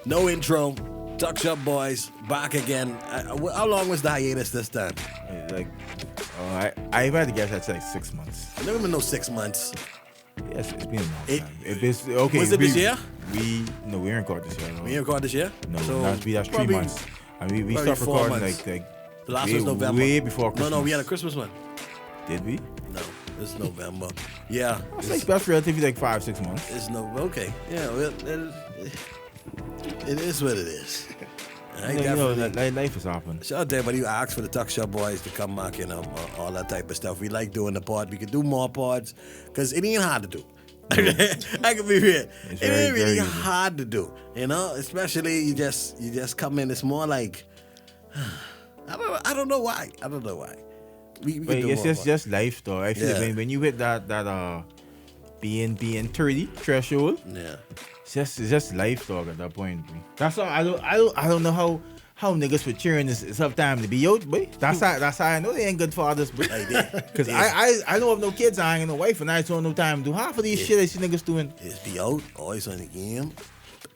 No intro. Tuckshop boys back again. How long was the hiatus this time? I've had to guess that's like 6 months. I never been no 6 months. Yes, it's been a long time. Okay, was it this year? We didn't record this year. No. We didn't record this year? No, so that's 3 months. And we stopped 4 recording months. like the last way, was November. way before Christmas. No, we had a Christmas one. Did we? No, it's November. Yeah. That's relatively like 5-6 months. It's okay. Yeah, well, it is what it is. Life is happening. Shout out to everybody who asked for the Tuckshop boys to come back and all that type of stuff. We like doing the pod. We could do more pods because it ain't hard to do. I can be real. It ain't really hard to do, especially you just come in. It's more like I don't know why. We but it's just life though. I feel like when you hit that being 30 threshold, yeah, it's just life, dog. At that point, that's all. I don't know how niggas for cheering is up time to be out, boy. That's how I know they ain't good fathers, boy. Because I don't have no kids, I ain't no wife, and I don't no time to do half of these shit that niggas doing. There's be out, always on the game.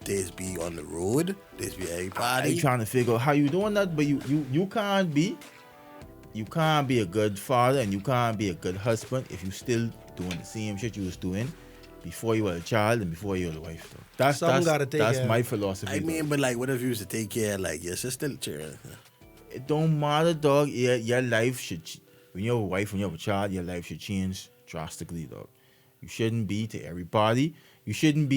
There's be on the road. There's be everybody. I trying to figure out how you doing that, but you can't be a good father and you can't be a good husband if you still doing the same shit you was doing before you were a child and before you were a wife, though. That's my philosophy. I mean, but like, what if you was to take care of like your sister? It don't matter, dog. Your life should, when you're a wife, when you have a child, your life should change drastically, dog. You shouldn't be to everybody. You shouldn't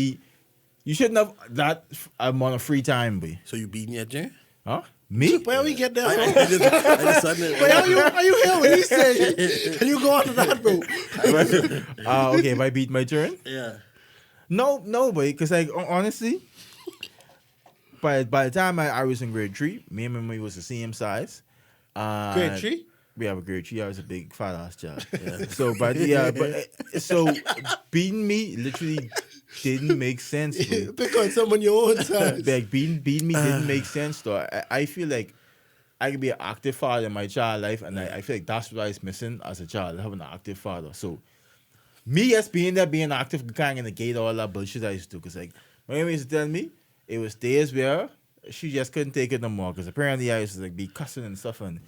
have that amount of free time, boy. So you beating your Jen? Huh? Me? Where we get that I from? just suddenly. Wait, are you here when he said and you go on to that route? Okay, if I beat my turn? Yeah. No, boy, because like honestly, by the time I was in grade 3, me and my mommy was the same size. Grade 3? We have a grade 3. I was a big fat ass child. Yeah. So beating me literally didn't make sense. Pick on someone your own size. Like beating me didn't make sense though. I feel like I could be an active father in my child life, and I feel like that's what I was missing as a child, having an active father. So me as being active, kind of negate all that bullshit I used to do. Because like my mom used to tell me, it was days where she just couldn't take it no more. Because apparently I used to like be cussing and stuff and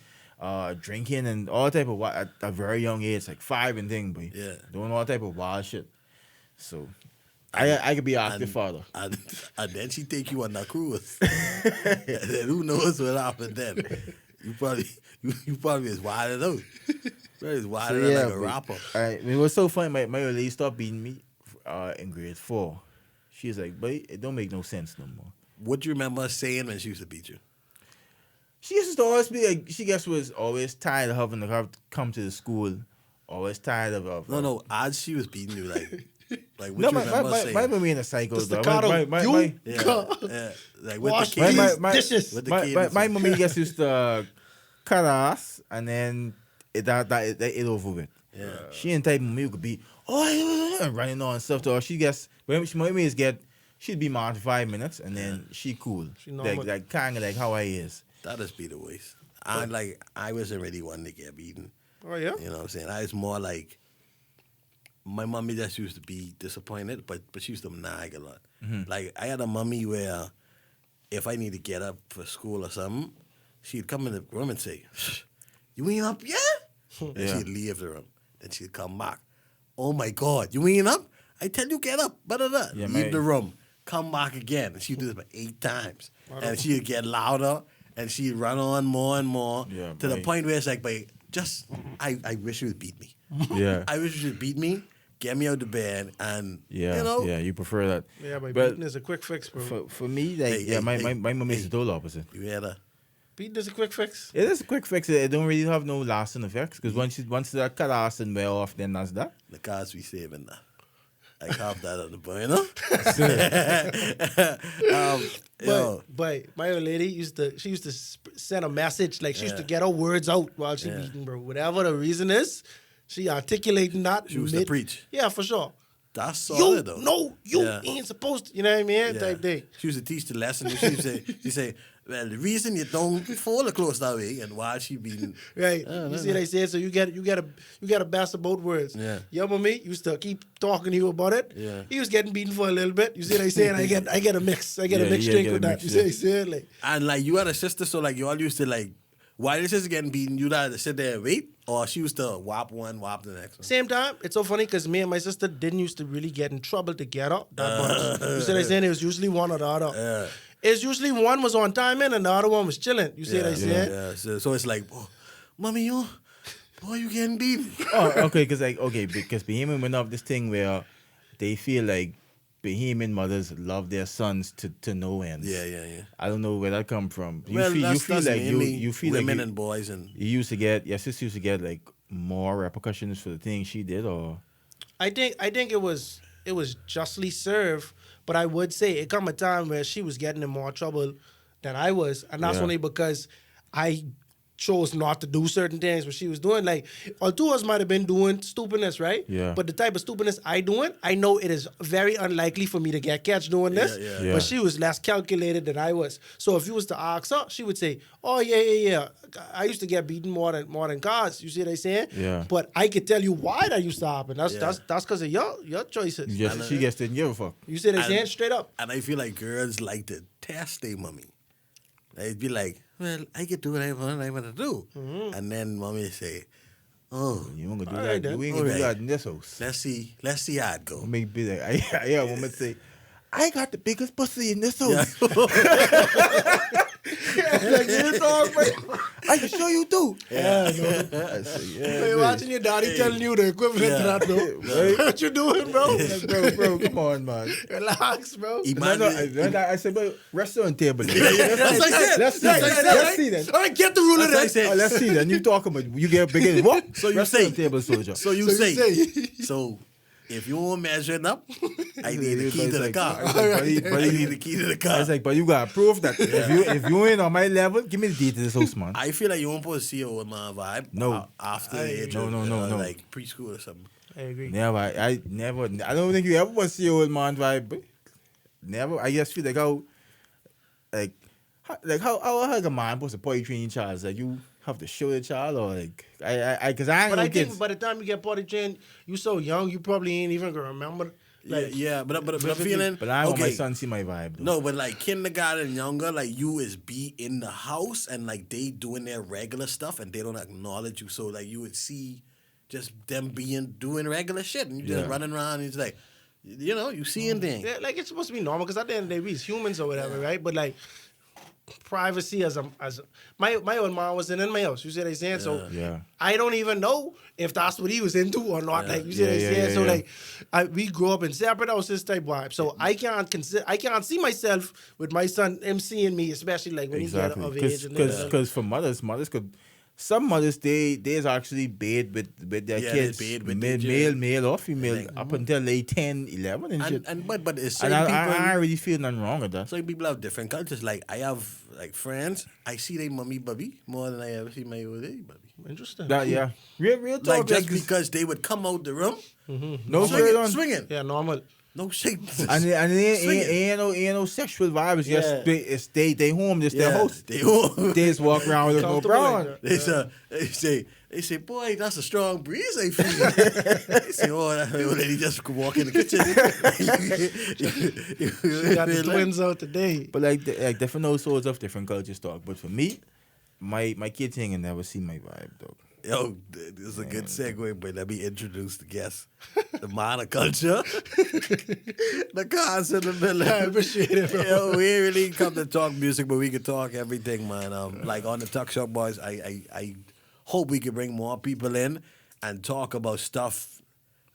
drinking and all type of at a very young age, like 5 and thing, but doing all type of wild shit. So I could be an active father. And then she take you on that cruise. And then who knows what happened then? You probably was wilding out. Probably was wilding out like a rapper. It was so funny. My lady stopped beating me in grade 4. She was like, but it don't make no sense no more. What do you remember her saying when she used to beat you? She used to always be like, she was always tired of having to come to the school. Always tired of No, as she was beating you, like what you remember saying? My mommy in a cycle, though. Like with the kids. My mommy just used to cut ass and then it over with. Yeah. She ain't type of mommy who could be running on and stuff to her. She'd be mad for 5 minutes and then she cool. She like kind of like how I is. That just be the waste. I wasn't really one to get beaten. Oh yeah. You know what I'm saying? I was more like, my mommy just used to be disappointed, but she used to nag a lot. Mm-hmm. Like I had a mommy where if I need to get up for school or something, she'd come in the room and say, "You ain't up yet?" And she'd leave the room. Then she'd come back. "Oh my God, you ain't up? I tell you get up." Leave the room. Come back again. And she'd do this about 8 times. And she'd get louder and she'd run on more and more to the point where it's like, but I wish you would beat me. Yeah. I wish you would beat me, get me out of bed, and you prefer that. Yeah, but beating is a quick fix, bro. For me, like my mom is the total opposite. You hear that? Beating is a quick fix. It is a quick fix. It don't really have no lasting effects because once that cut ass and wear off, then that's that. Nakhaz we saving that. I have that on the burner. But my old lady used to send a message, like she used to get her words out while she beating, bro. Whatever the reason is, she articulating that. She used to preach. Yeah, for sure. That's solid, though. No, you Yeah. ain't supposed to. You know what I mean? Yeah. Type thing. She used to teach the lesson. And she say, well, the reason you don't fold the clothes that way, and while she been Right. You see what I said? So you get a best of both worlds. Yeah. Your mommy used to keep talking to you about it. Yeah. He was getting beaten for a little bit. You see what I saying? I get a mix. I get a mixed drink with that. You see what I saying? Like, and like you had a sister, so like you all used to like while your sister getting beaten, you'd either sit there and wait, or she used to whop one, whop the next one. same time, it's so funny because me and my sister didn't used to really get in trouble together that much. You see what I saying? It was usually one or the other. Yeah. It's usually one was on timing and the other one was chilling. You see what I saying? Yeah. So it's like, oh, mommy, you getting beaten. Oh, okay, because Bahamian women have this thing where they feel like Bahamian mothers love their sons to no end. Yeah. I don't know where that come from. You Well, feel that's like mainly you feel women like and boys and your sister used to get like more repercussions for the things she did, or I think it was justly served, but I would say it come a time where she was getting in more trouble than I was, and that's Yeah. only because I chose not to do certain things what she was doing. Like, all two of us might have been doing stupidness, right? Yeah. But the type of stupidness I doing, I know it is very unlikely for me to get catch doing this. Yeah. But she was less calculated than I was. So if you was to ask her, she would say, "Oh yeah. I used to get beaten more than cars." You see what I'm saying? Yeah. But I could tell you why that used to happen. That's because of your choices. she just didn't give a fuck. You see what I'm And- saying? Straight up. And I feel like girls like to test their mommy. They'd be like, well, I can do what I want to do. Mm-hmm. And then mommy say, oh, You ain't gonna do All that. right, then. You ain't gonna do All right. that in this house. let's see how it go. Maybe like I hear a woman say, "I got the biggest pussy in this house." Like, you dog, bro. I can show you too. Yeah, no. I say, yeah, Hey, man. watching your daddy telling you the equivalent to that, bro. What you doing, bro? Like, bro, come on, man. Relax, bro. I said, bro, restaurant table. That's like that. Let's see. That's like that, Let's right? see then. All right, get the rule of That's that. like that. Let's see then. You talk about you get bigger. What? So you Restaurant say- table soldier. So you So you say, say. so if you want measuring up, I need the key to the Like, car. buddy, I need the key to the I car. was like, but you got proof that if you ain't on my level, give me the deed to this house, man. I feel like you won't supposed to see a old man vibe No. after the age of No. like preschool or something. I agree. Never. I never. I don't think you ever want to see old man vibe. But never. I just feel like how a man supposed to potty train child? Like you have to show the child, or like because I ain't But no I kids. think by the time you get potty trained, you so young, you probably ain't even gonna remember. Like, Yeah, but I'm vividly. feeling. But I want my okay, son see my vibe. Though. No, but like kindergarten and younger, like you is be in the house and like they doing their regular stuff and they don't acknowledge you. So like you would see just them doing regular shit and you just Yeah. running around and it's like, you know, you seeing things. Yeah, like it's supposed to be normal because at the end of the day, we humans or whatever, right? But like privacy as my old mom wasn't in my house. You see what I'm saying? So Yeah. I don't even know if that's what he was into or not. Yeah. Like you see what I'm Yeah, saying? yeah, So yeah. like we grew up in separate houses type vibe. So I can't see myself with my son him seeing me, especially like when he get of age. And Because for mothers could. Some mothers they's actually bathed with their Yeah, kids, they bathe with their male or female, Like, up until they 10, 11 and shit. But it's And certain people. I really feel nothing wrong with that. Certain people have different cultures. Like I have like friends. I see their mummy bubby more than I ever see my old lady bubby. interesting. That, yeah. Real talk. Like just because because they would come out the room, no shirt on. swinging, Yeah, normal. no shit. And it Swinging. ain't no sexual vibe. It's just Yeah. they home, just their house. They all. They just walk around with no Comfortable bra like on. that. They say, boy, that's a strong breeze I feel. They say, oh, that old lady just could walk in the kitchen. We got the twins out today. But like different households of different cultures talk. But for me, my kids ain't never seen my vibe, dog. Yo, this is a good segue, but let me introduce the guest. The monoculture. Nakhaz in the middle. I appreciate it, bro. Yo, we ain't really come to talk music, but we can talk everything, man. Like on the Tuckshop boys, I hope we can bring more people in and talk about stuff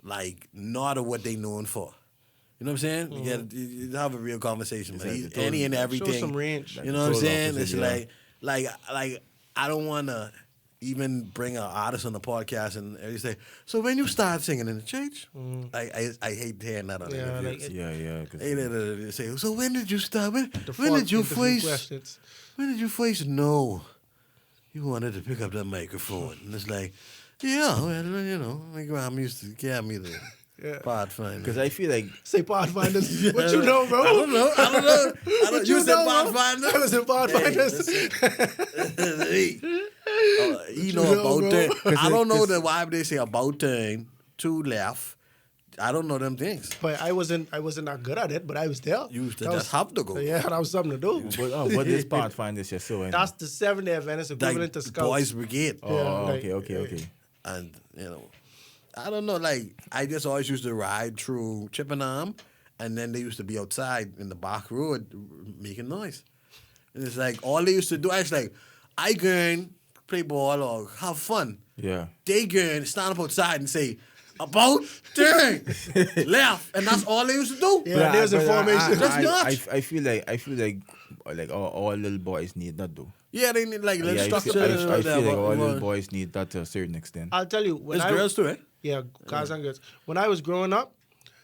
like not of what they known for. You know what I'm saying? You have a real conversation, man. Exactly. Any and everything. Show some range. You know what I'm Total saying? opposite, It's yeah. like I don't want to even bring an artist on the podcast and they say, so when you start singing in the church, I hate hearing that on Yeah, interviews. like Yeah. They say, so when did you start? When Default did you interview first? questions. When did you first know you wanted to pick up that microphone? And it's like, yeah, well, you know, my grandma used to give me the Pathfinder. Because I feel like Say Pathfinders. What you know, bro? I don't know. What You you said know, bro? Pathfinder? I was in Pathfinders. Hey, you know know, about bro? turn. I don't know the why they say about turn, to left. I don't know them things. But I wasn't not good at it, but I was there. You used to That just have to go. Yeah, that was something to do. what is Pathfinder? So anyway. That's the Seventh-day Adventist equivalent Like to Scouts. Boys Brigade. Oh, Yeah, like, okay. And, I don't know, like, I just always used to ride through Chippenham, and then they used to be outside in the back road making noise. And it's like, all they used to do, I was like, I go and play ball or have fun. Yeah. They go and stand up outside and say, about turn left, and that's all they used to do. Yeah, there's information. That's nuts. I feel like all little boys need that though. Yeah, they need like little Yeah, structure. I feel like all little boys. boys need that to a certain extent. I'll tell you, when There's I girls too, eh? yeah, guys and girls. When I was growing up,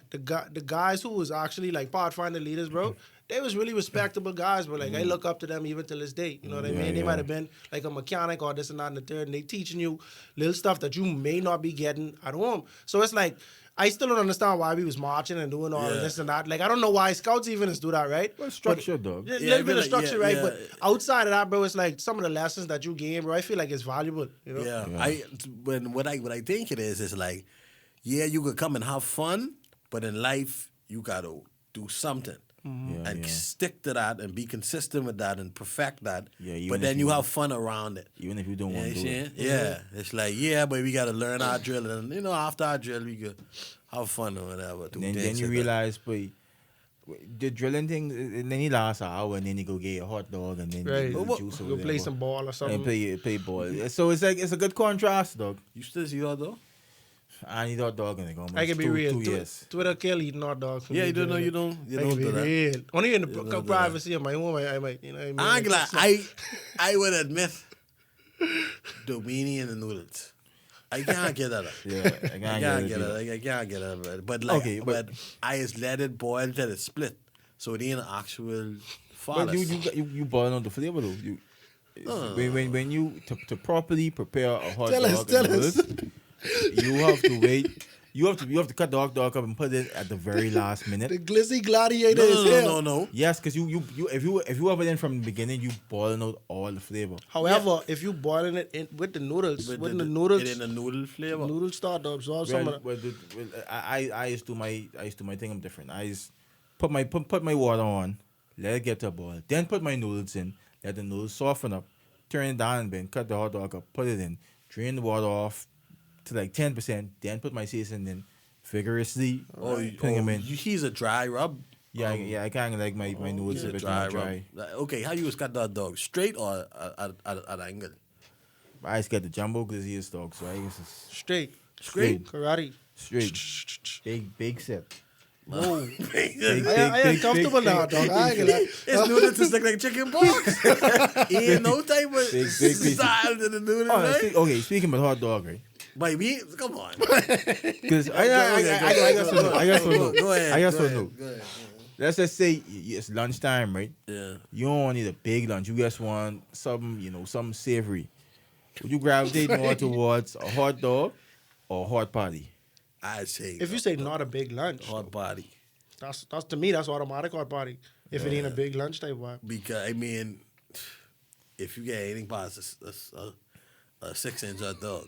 the guys who was actually like Pathfinder leaders, bro, they was really respectable guys, but like I look up to them even till this day. You know what I mean? They might have been like a mechanic or this and that and the third, and they teaching you little stuff that you may not be getting at home. So it's like I still don't understand why we was marching and doing all of this and that. Like I don't know why scouts even do that, right? Well, structure, dog. A little bit of like, structure, yeah, right? yeah. But outside of that, bro, it's like some of the lessons that you gain, bro. I feel like it's valuable. You know? Yeah. What I think it is like, yeah, you could come and have fun, but in life you gotta do something. And stick to that and be consistent with that and perfect that. Yeah, even but if then you you have fun around it. Even if you don't want to do it. Yeah. It's like, but we gotta learn our drill, and after our drill we could have fun or whatever. Then you realize, boy, the drilling thing, and then you last an hour, and then you go get a hot dog, and then Right. you juice or Go play whatever, some ball or and something. play ball. So it's like it's a good contrast, dog. You still see that though? I need hot dog, and they go. I can be real. 2 years. Twitter kill eating hot dogs. Yeah, you don't know. You don't I can be do that. real. Only in the don't do privacy of my home, I might, you know what I mean? I'm glad. Like, I would admit the weenie and the noodles. I can't get that up. Yeah, I can't get it. I can't get it. But like, Okay, but but- I just let it boil till it split, so it ain't an actual But fallus. you boil on the flavor though. When you to properly prepare a hot Tell dog, us, tell and us. noodles, you have to wait. You have to cut the hot dog up and put it at the very last minute. the glizzy gladiator is here. No. Yes, because if you have it in from the beginning, you boiling out all the flavor. However, if you boiling it in, with the noodles, With with the the noodles, it in the noodle flavor. noodle startups, or some of the, I used to my thing. I'm different. I used put my water on, let it get to a boil, then put my noodles in, let the noodles soften up, turn it down, then cut the hot dog up, put it in, drain the water off to like 10%, then put my seasoning in, vigorously putting them in. He's a dry rub. I kind of like my noodles a bit more dry. Like, okay, how you cut that dog? Straight or at an angle? I just get the jumbo glizziest dog, so I guess it's straight straight, karate. straight, big set. Whoa. Big, I ain't comfortable now, dog. I ain't gonna lie. It's noodles just look like chicken pox. Ain't no type of Big style to the noodles, right? Speaking about hot dog, right? But we, come on. Because I got some Go ahead. I got Go some ahead. Go ahead. Let's just say it's lunchtime, right? Yeah. You don't need a big lunch. You just want something savory. Would you gravitate more towards a hot dog or a hot patty? I say If you say not a big lunch, hot body. that's to me that's automatic hot party. If it ain't a big lunch type vibe. Because, I mean, if you get anything past a 6-inch hot dog,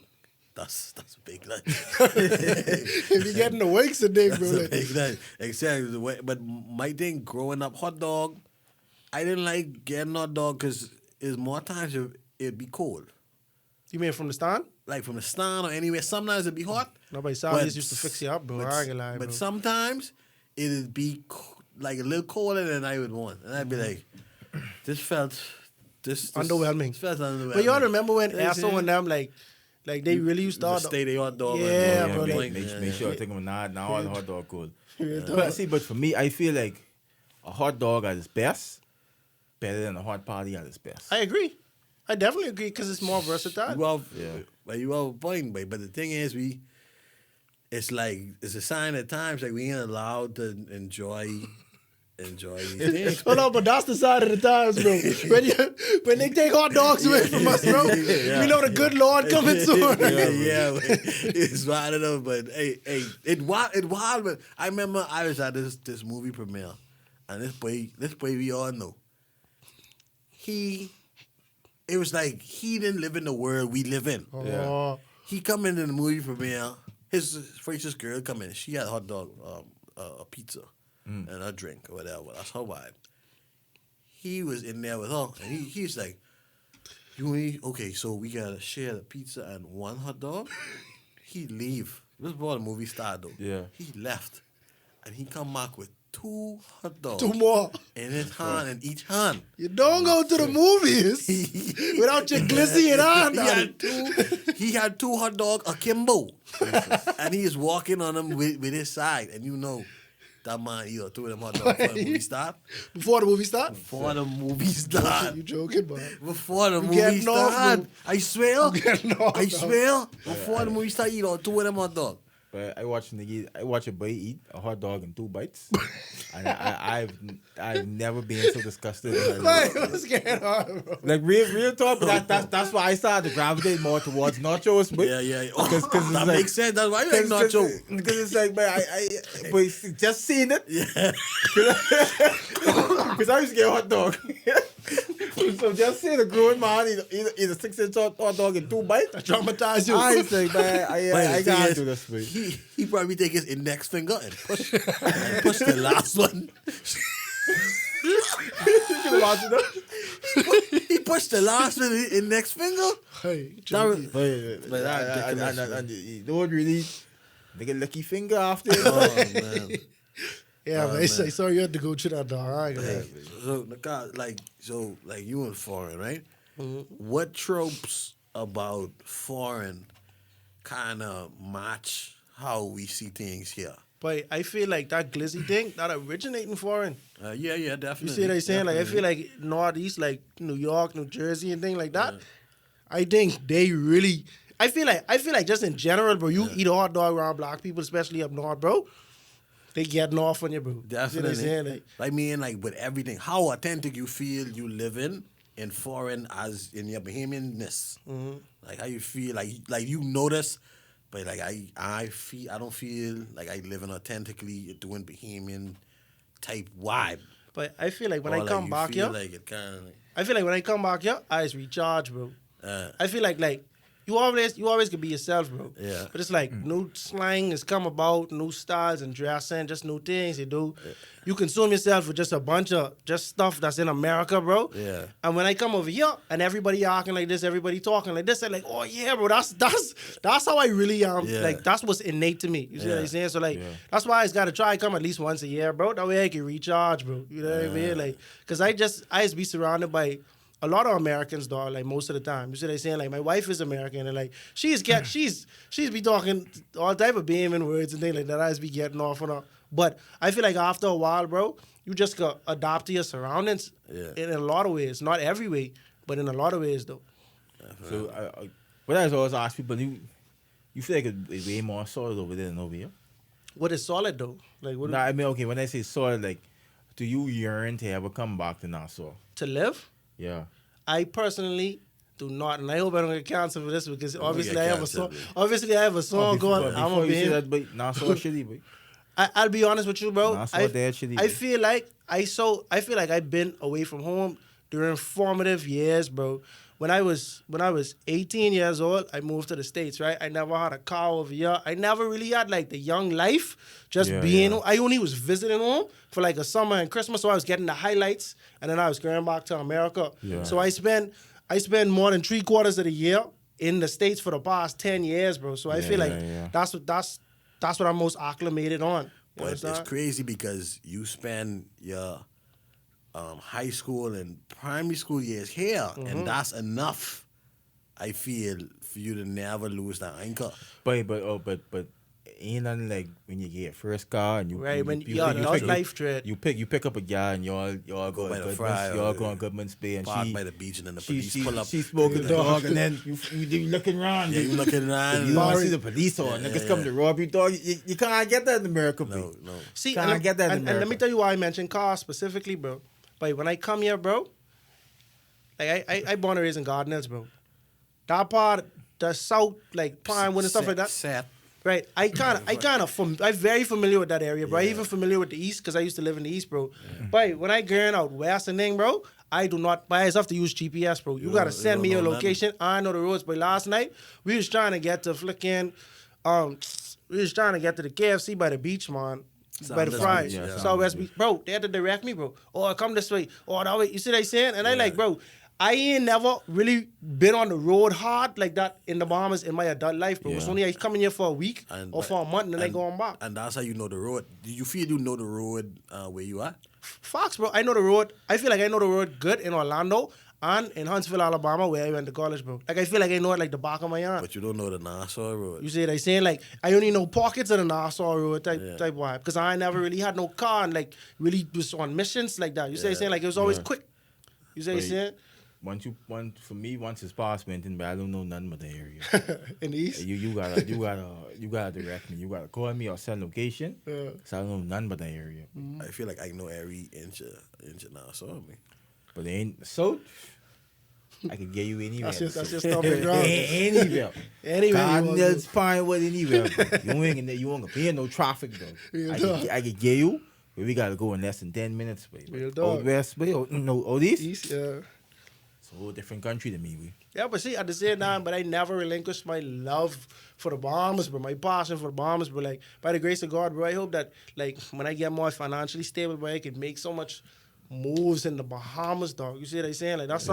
that's a big lunch. If you getting the wakes a day, bro. That's a like- big lunch. Exactly. But my thing, growing up, hot dog, I didn't like getting hot dog because it's more times it'd be cold. You mean from the stand? Like from the stand or anywhere. Sometimes it'd be hot. Nobody Saudis used to fix you up, bro. I ain't gonna lie, But bro. sometimes it'd be like a little colder than I would want. And I'd be like, this felt Underwhelming. This felt underwhelming. But y'all remember when You know what I'm Esso saying? and them like they really used to The hot stay they hot dog. Yeah, and, bro, like, Make sure I take them now all the hot dog cold. Yeah. But for me, I feel like a hot dog at its best better than a hot patty at its best. I agree. I definitely agree because it's more versatile. But you have a point, but the thing is, it's a sign at times like we ain't allowed to enjoy enjoy these things. Hold on, but that's the side of the times, bro. When they take hot dogs away from us, bro, we know the good Lord coming soon. yeah, it's wild enough, but hey, it wild. But I remember I was at this movie premiere, and this boy we all know. It was like he didn't live in the world we live in. Oh. He come into the movie premiere. His Fraser's girl come in. She had a hot dog, a pizza, and a drink or whatever. That's her vibe. He was in there with her, and he's like, okay, so we gotta share the pizza and one hot dog. He leave. This before the movie started though. Yeah. He left, and he come back with 2 hot dogs. 2 more. In his hand, in each hand. You don't go to the movies without your glizzy in hand. He had 2 hot dog AKIMBO, and he is walking on them with his side, and you know. That man either 2 of them hot dogs before the movie start. Before the movie start? Before the movie start. You joking, man? Before the movie start. I swear. Before the movie start, you know, 2 of them hot dogs. But I watch a boy eat a hot dog in 2 bites, and I've never been so disgusted. Like, what's going on, bro? Like real talk, but that's why I started to gravitate more towards nachos. But Yeah. Because That like, makes sense. That's why you like nacho. Because it's like, but but just seeing it. Yeah. Because I used to get a hot dog. So just seeing a grown man eat a 6-inch hot dog in 2 bites. Traumatized you. I was like, man, I can't do this, man. He probably take his index finger and push the last one. He pushed the last one in his index finger. Hey, You don't really make a lucky finger after. Oh man. yeah, man. It's like, sorry you had to go through that, dog. I ain't gonna lie. So, Nakhaz, like you in foreign, right? Mm-hmm. What tropes about foreign kind of match how we see things here? But I feel like that glizzy thing, that originating foreign. Yeah, definitely. You see what I'm saying? Like, I feel like Northeast, like New York, New Jersey, and things like that. I think they really. I feel like just in general, bro. You eat a hot dog around black people, especially up north, bro. They getting off on you, bro. Definitely. You see what I'm saying? Like me and like with everything, how authentic you feel you living in foreign as in your Bahamian-ness. Mm-hmm. Like how you feel, like you notice, but like I don't feel like I living authentically doing Bahamian type vibe. But I feel like when I Or, come you back feel here, like it kind of like, I feel like when I come back here, I just recharge, bro. I feel like you always can be yourself, bro. Yeah. But it's like new slang has come about, new styles and dressing, just new things you do. Yeah. You consume yourself with just a bunch of just stuff that's in America, bro. Yeah. And when I come over here and everybody acting like this, everybody talking like this, I'm like, oh yeah, bro, that's how I really am. Yeah. Like that's what's innate to me. You see what I'm saying? So like that's why I just gotta try to come at least once a year, bro. That way I can recharge, bro. You know what I mean? Like, cause I just be surrounded by a lot of Americans, dog, like most of the time. You see what I'm saying? Like my wife is American and like she's be talking all type of Bahamian words and things like that. I just be getting off on her. But I feel like after a while, bro, you just got adapt to your surroundings in a lot of ways. Not every way, but in a lot of ways though. So what I always ask people, you feel like it's way more solid over there than over here? What is solid though? Like what? I mean, okay, when I say solid, like, do you yearn to ever come back to Nassau? To live? Yeah. I personally do not, and I hope I don't get canceled for this because obviously I have a song. Canceled. Obviously I have a song going. I'm gonna be say that, but Nassau shitty, boy. I'll be honest with you, bro. Nassau dead shitty. I feel like I've been away from home during formative years, bro. When I was 18 years old, I moved to the States, right? I never had a car over here. I never really had like the young life, just being. I only was visiting home for like a summer and Christmas, so I was getting the highlights, and then I was going back to America. Yeah. So I spent more than 3/4 of the year in the States for the past 10 years, bro. So I feel like that's what I'm most acclimated on. But it's crazy because you spend your high school and primary school years here, and that's enough, I feel, for you to never lose that anchor. But ain't nothing like when you get your first car and you life dread. You pick up a guy and y'all go by to the Goodman's, fryer, y'all go on Goodman's Bay and park she by the beach, and then the police pull up. She smoking the dog, and then you looking around. Yeah, you looking around. You don't see the police or niggas come to rob you, dog. You can't get that in America, bro. No. See, can't get that in America. And let me tell you why I mentioned cars specifically, bro. But when I come here, bro, like I born and raised in Gardner's, bro. That part, the south, like Pinewood and stuff like that. Set. Right, I'm very familiar with that area, bro. I even familiar with the east because I used to live in the east, bro. But when I going out west and thing, bro, I do not. But I have to use GPS, bro. You gotta send me your location. I know the roads. But last night we was trying to get to flicking, we was trying to get to the KFC by the beach, man. By the fries, Southwest Beach, bro. They had to direct me, bro. Oh, come this way. Oh, that way. You see what I saying? And I like, bro. I ain't never really been on the road hard like that in the Bahamas in my adult life, bro. It's only I come in here for a week or for a month and then I go on back. And that's how you know the road. Do you feel you know the road where you are? Fox, bro. I know the road. I feel like I know the road good in Orlando and in Huntsville, Alabama, where I went to college, bro. Like, I feel like I know it like the back of my hand. But you don't know the Nassau Road. You see what I saying? Like, I only know pockets of the Nassau Road type vibe. Because I never really had no car and, like, really was on missions like that. You see what I'm saying? Like, it was always quick. You see what I'm saying? Once it's past Benton, but I don't know nothing about the area. In the east? You gotta direct me. You gotta call me or send location. So I don't know nothing about the area. I feel like I know every inch of Nassau. I mean. But they ain't so. I could get you anywhere. That's just stomping ground. Anywhere. Cardinals, Pinewood, anywhere. You won't pay no traffic though. I could get you, but we gotta go in less than 10 minutes. Old West, Old East. Yeah. It's a whole different country to me. Yeah, but see, at the same time, but I never relinquished my love for the Bahamas, bro. My passion for the Bahamas, bro. Like, by the grace of God, bro, I hope that, like, when I get more financially stable, bro, I can make so much moves in the Bahamas, dog. You see what I'm saying? Like, that's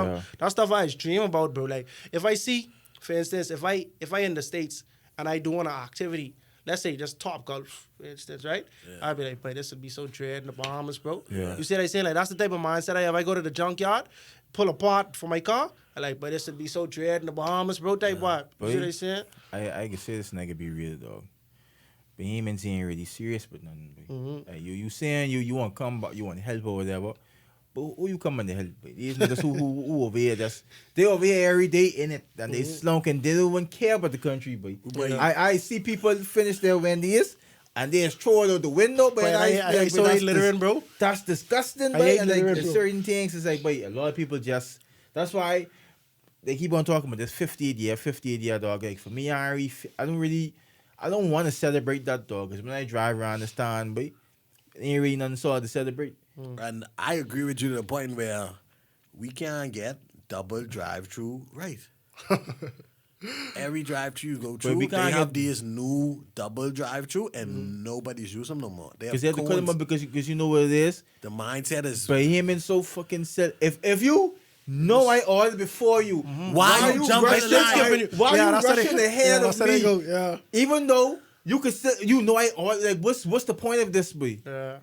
stuff I dream about, bro. Like, if I see, for instance, if I in the States and I doing an activity, let's say just Top Golf, for instance, right? I'd be like, boy, this would be so dread in the Bahamas, bro. Yeah. You see what I'm saying? Like, that's the type of mindset I have. I go to the junkyard, pull a part for my car, I like, but this would be so dread in the Bahamas, bro, type vibe. You see what I'm saying? I can say this and I can be real, dog. Bahamians ain't really serious with nothing. Like, you saying you want to come, but you want help or whatever. But who you coming to help? These niggas who over here, they over here every day in it, and they slunking. They don't even care about the country, but I see people finish their Wendy's and they just throw it out the window. But I saw it littering, bro. That's disgusting, but and like certain things, it's like, but a lot of people just. That's why they keep on talking about this 58 year dog. Like for me, I don't want to celebrate that dog because when I drive around the stand, but it ain't really nothing so to celebrate. And I agree with you to the point where we can't get double drive-through right. Every drive-through you go through, they have these new double drive-through and nobody's using them no more. Because they have to cut them up because you know what it is? The mindset is... But him and so fucking set. If you know I ordered before you, why you jumping the line? Why you rushing ahead of me? Even though you could still, I ordered, like, what's the point of this, boy? Yeah.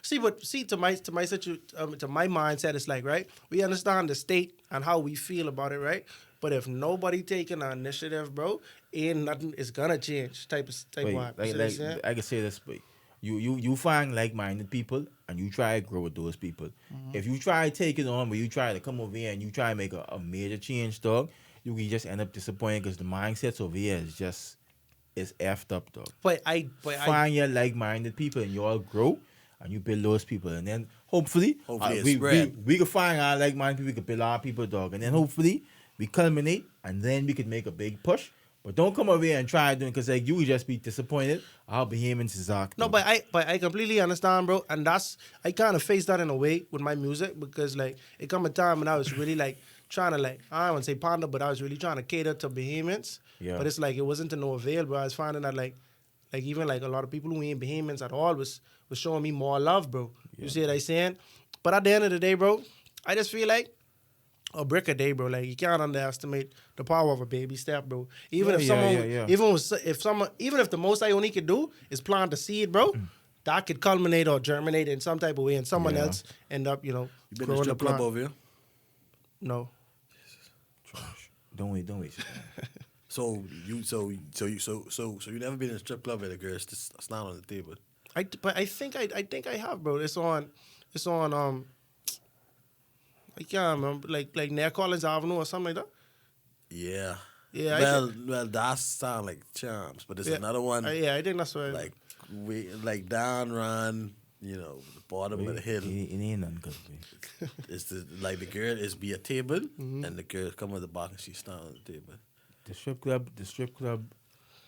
See, to my mindset, it's like, right? We understand the state and how we feel about it, right? But if nobody taking an initiative, bro, ain't nothing is gonna change. Type vibe. Like, I can say this, but you find like-minded people and you try to grow with those people. If you try to take it on, but you try to come over here and you try to make a major change, dog, you can just end up disappointed because the mindsets over here is effed up, dog. But find your like-minded people and you all grow. And you build those people, and then hopefully we can find our like-minded people, we can build our people, dog, and then hopefully we culminate, and then we can make a big push. But don't come over here and try doing because like you would just be disappointed. Our Bahamians is acting. No, but I completely understand, bro, and I kind of face that in a way with my music because like it come a time when I was really like trying to like I don't want to say ponder, but I was really trying to cater to Bahamians. Yeah. But it's like it wasn't to no avail, bro. I was finding that like even like a lot of people who ain't Bahamians at all was showing me more love, bro. You see what I'm saying? But at the end of the day, bro, I just feel like a brick a day, bro. Like you can't underestimate the power of a baby step, bro. Even if the most I only could do is plant a seed, bro, that could culminate or germinate in some type of way, and someone else end up, you been growing to strip club over here? No. Trash. Don't wait. So you never been in a strip club where the girls just stand on the table? But I think I have, bro. It's on I can't remember, like near Collins Avenue or something like that. Yeah. Yeah, Well, that sound like Charms, but there's another one I think that's what. like down run, the bottom of the hill. It ain't nothing good, man. It's the girl is be a table, and the girl come with the box and she stand on the table. The strip club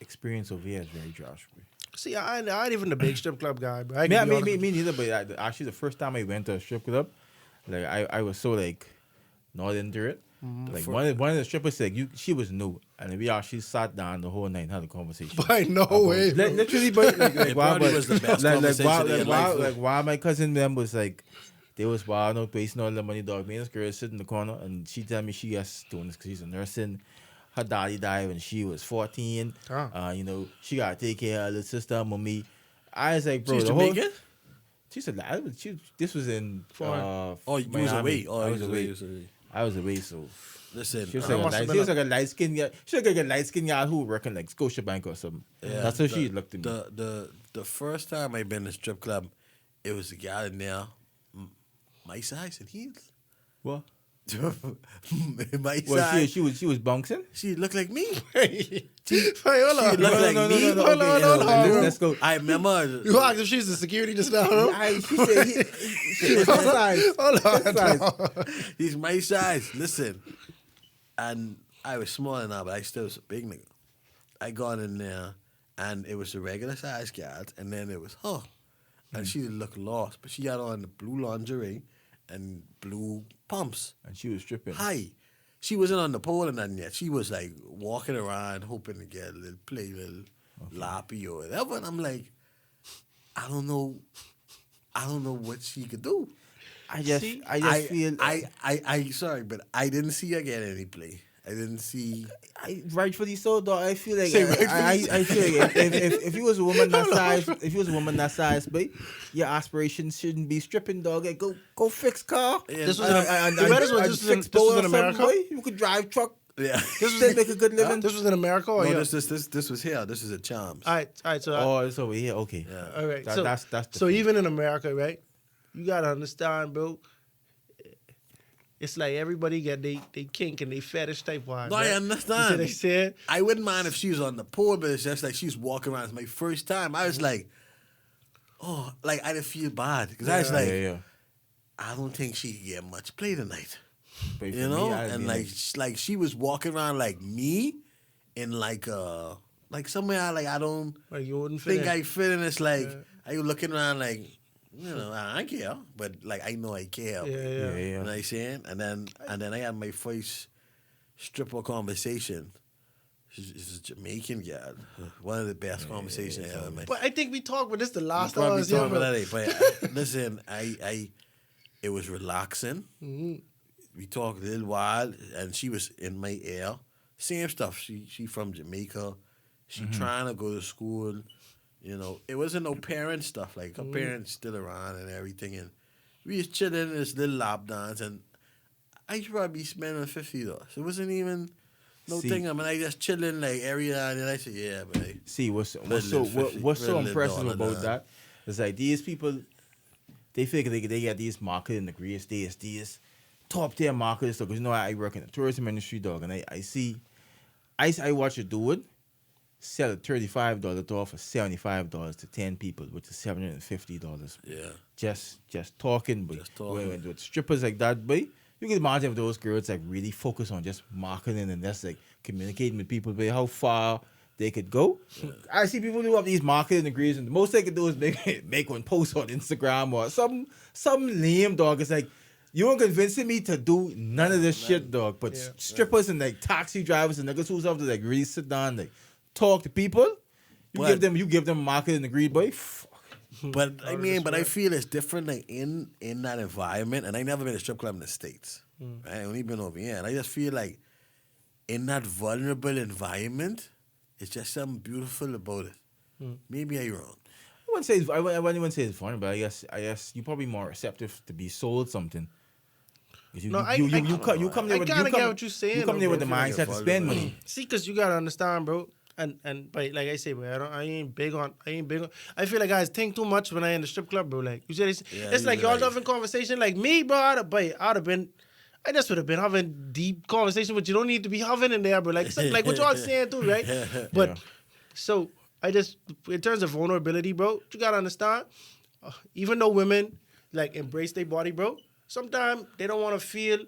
experience over here is very trash, bro. See, I ain't even the big strip club guy, but Me neither. But actually, the first time I went to a strip club, like I was so like not into it. Like one of the strippers said, she was new, and we actually sat down the whole night and had a conversation. But no way, literally, but It probably was the best conversation of your life. while my cousin them was like, they was wild out wasting all the money, dog. Me and this girl sit in the corner, and she tell me she gets doing this because she's a nursing. Her daddy died when she was 14. She gotta take care of her little sister, mommy. I was like, bro, She's Jamaican? She's a this was in you was Miami. away. I was away, so listen. she was like a light skinned guy. She was like a light skinned guy who working like Scotiabank or something. Yeah, that's how she looked at me. The first time I been in a strip club, it was a guy in there, my size and heels. What? My Well, size. she was bouncing. She looked like me. Wait, hold on. She looked like me. Hold on. Let's go. I remember. You asked if she's the security just now, bro? She said she was my size. Hold on. Size. He's my size. Listen, and I was smaller now, but I still was a big nigga. I got in there, and it was the regular size guard, and then it was her, and she looked lost, but she had on the blue lingerie and blue pumps. And she was stripping. Hi. She wasn't on the pole or nothing yet. She was like walking around hoping to get a little lappy or whatever. And I'm like, I don't know what she could do. I just feel sorry, but I didn't see her get any play. I didn't see. Rightfully so, dog. I feel like Say I feel like if you was a woman that size, but your aspirations shouldn't be stripping, dog. Like, go fix car. Yeah. This was in America. Boy. You could drive truck. Yeah. This was Make a good living. This was in America. Or No, this was here. This is a Charms. All right. So It's over here. Okay. Yeah. all right. That's the So thing. even in America, right? You gotta understand, bro. It's like everybody get they kink and they fetish type wise. No, right? I You understand. see what they said? I wouldn't mind if she was on the pole, but it's just like she's walking around. It's my first time. I was like, oh, like I didn't feel bad because I was like, yeah. I don't think she could get much play tonight. But for You me, know, I'd and be like she was walking around like me, in like somewhere like I don't Like you wouldn't fit think in. I fit in. It's like are you looking around like I don't care, but like I know I care. Yeah. You know what I'm saying? And then I had my first stripper conversation. She's a Jamaican girl. One of the best conversations I ever met. But I think we talked about this the last time I Probably was here, talking bro. about that, but listen, it was relaxing. Mm-hmm. We talked a little while, and she was in my ear. Same stuff. She from Jamaica. She trying to go to school. It wasn't no parent stuff. Like her parents still around and everything, and we was chilling in this little lap dance, and I should probably be spending $50. It wasn't even no thing. I mean, I just chilling like every now and then. I said, yeah, but what's so impressive about that is like these people, they figure they get these marketing degrees, these top tier marketers. Because I work in the tourism industry, dog, and I watch a dude sell a $35 tour for $75 to 10 people, which is $750. yeah. Just talking, but Just talking. with strippers like that, but you can imagine if those girls like really focus on just marketing and just like communicating with people, but how far they could go. Yeah. I see people who have these marketing degrees, and the most they could do is make one post on Instagram or some lame, dog. It's like you weren't convincing me to do none of this shit, dog. But strippers and like taxi drivers and niggas who's have to like really sit down, like talk to people. You give them marketing degree, boy. But I mean, I feel it's different like in that environment, and I never been to a strip club in the States. Right? I only been over here, and I just feel like in that vulnerable environment, it's just something beautiful about it. Maybe I'm wrong. I wouldn't say it's fun, but I guess you're probably more receptive to be sold something. You, No, you come there I with kinda get what you're saying, You come though, there with bro. the mindset to spend money. See, because you gotta understand, bro. And but like I say, bro, I ain't big on. I feel like guys think too much when I in the strip club, bro. Like you said, it's like y'all having conversation. Like me, bro, I'd have been. I just would have been having deep conversation, but you don't need to be having in there, bro. Like what y'all saying too, right? But so I just, in terms of vulnerability, bro, you gotta understand. Even though women like embrace their body, bro, sometimes they don't want to feel.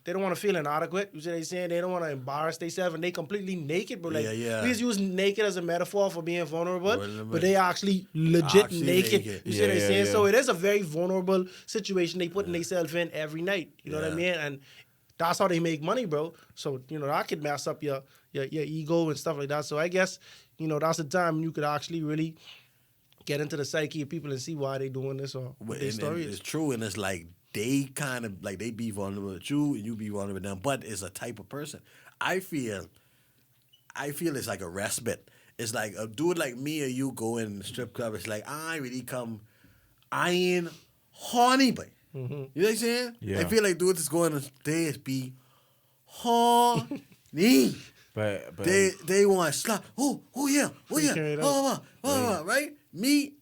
They don't want to feel inadequate. You see what I'm saying? They don't want to embarrass themselves, and they completely naked, bro. Like we just use naked as a metaphor for being vulnerable, but they actually legit naked. You see what I'm saying? So it is a very vulnerable situation they putting themselves in every night. You know what I mean? And that's how they make money, bro. So that could mess up your ego and stuff like that. So I guess that's the time you could actually really get into the psyche of people and see why they doing this or what their story is. It's true, and it's like. They kind of like they be vulnerable with you and you be vulnerable with them, but it's a type of person. I feel it's like a respite. It's like a dude like me or you go in the strip club. It's like I ain't horny, but you know what I'm saying? Yeah. I feel like dudes is going to be horny. But they want slap. Oh yeah, right? Me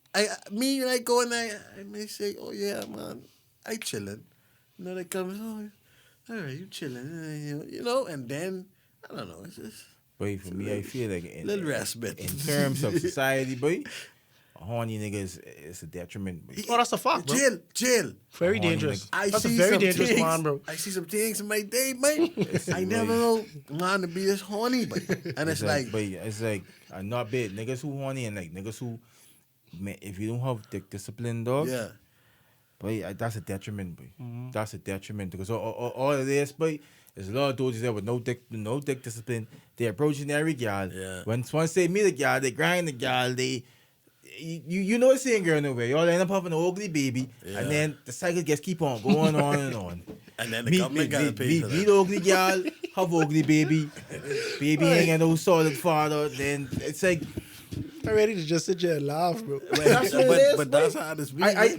like going there. I may say, oh yeah, man. I chilling. They come, all right, you chilling. And then, I don't know, it's just... But for me, I feel like little respite. In terms of society, boy, a horny nigga is a detriment. Boy. Oh, that's a fact, bro. Jail. Very dangerous. That's a very dangerous man, bro. I see some things in my day, man. I never know man to be this horny, but and it's like... But it's like, not bad. Niggas who horny and like niggas who... If you don't have dick discipline, dog... Yeah. But that's a detriment, boy. That's a detriment because all of this, boy, there's a lot of dudes there with no dick discipline. They're approaching every girl. Yeah. Once they meet a girl, they grind the girl. You know the saying, girl, nowhere. Y'all end up having an ugly baby, and then the cycle just keep on going on and on. And then the government gotta pay for that. Meet ugly girl, have ugly baby. Baby ain't got no solid father. Then it's like. I'm ready to just sit here and laugh, bro. But that's how this be. I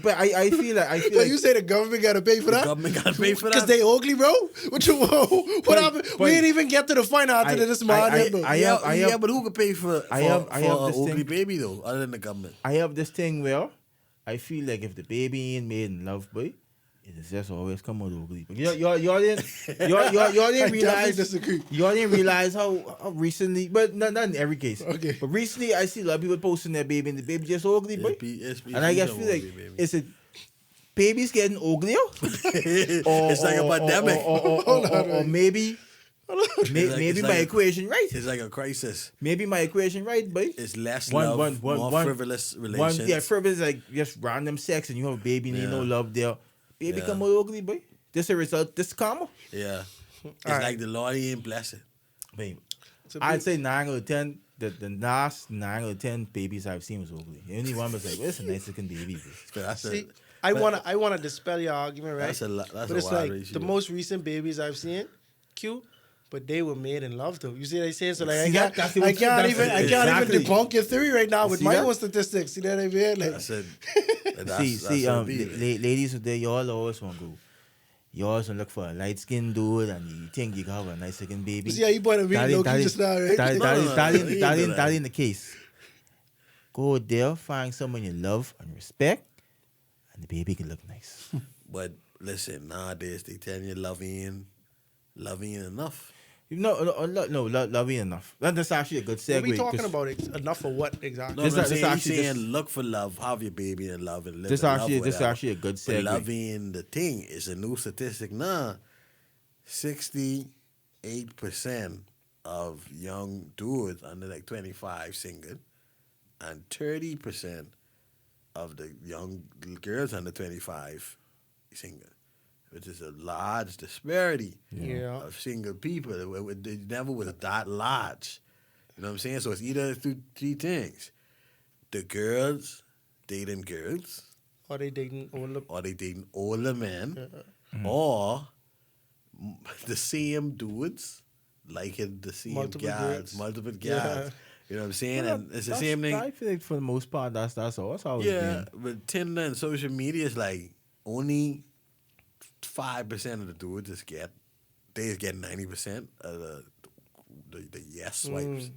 feel like you say the government gotta pay for that? The government gotta pay for that? Because they ugly, bro? What happened? We didn't even get to the finance of this man, bro. But who could pay for an ugly baby, though, other than the government? I have this thing where I feel like if the baby ain't made in love, boy, it's just always come out ugly. But y'all didn't realize. Y'all didn't realize how recently, but not in every case. Okay. But recently, I see a lot of people posting their baby, and the baby just ugly, boy. And I just feel like it's a baby's getting uglier. It's like a pandemic. Or maybe my equation right. It's like a crisis. Maybe my equation right, boy. It's less love, more frivolous relations. Frivolous like just random sex, and you have a baby, and no love there. Baby come out ugly, boy. This a result. This karma. Yeah. It's like the Lord ain't blessed. Babe, I'd say 9 out of 10. The last 9 out of 10 babies I've seen was ugly. The only one was like, well, it's a nice looking baby. See, I wanna dispel your argument, right? That's but it's like ratio. The most recent babies I've seen, cute. But they were made in love, though. You see what I'm saying? So like, I can't even debunk your theory right now with my own statistics. See what I mean? Like, ladies today, y'all always want to go. You always want to look for a light skinned dude, and you think you can have a nice looking baby. See how you point at me, Loki, just now, right? That ain't the case. Go there, find someone you love and respect, and the baby can look nice. But listen, nowadays they tell you love ain't enough. No, love ain't enough. That's actually a good segue. What are we talking about? Enough for what exactly? No, he's saying look for love, have your baby in love, and live this in actually, love. This actually a good segue. But love ain't the thing. It's a new statistic now. 68% of young dudes under like 25 single, and 30% of the young girls under 25 single. Which is a large disparity of single people. It never was that large. You know what I'm saying? So it's either three things. The girls dating girls. Or they dating older men. Or the same dudes liking the same multiple guys. Yeah. You know what I'm saying? And it's the same thing. I feel like for the most part, that's all. Yeah, but Tinder and social media is like only 5% of the dudes just get 90% of the yes swipes.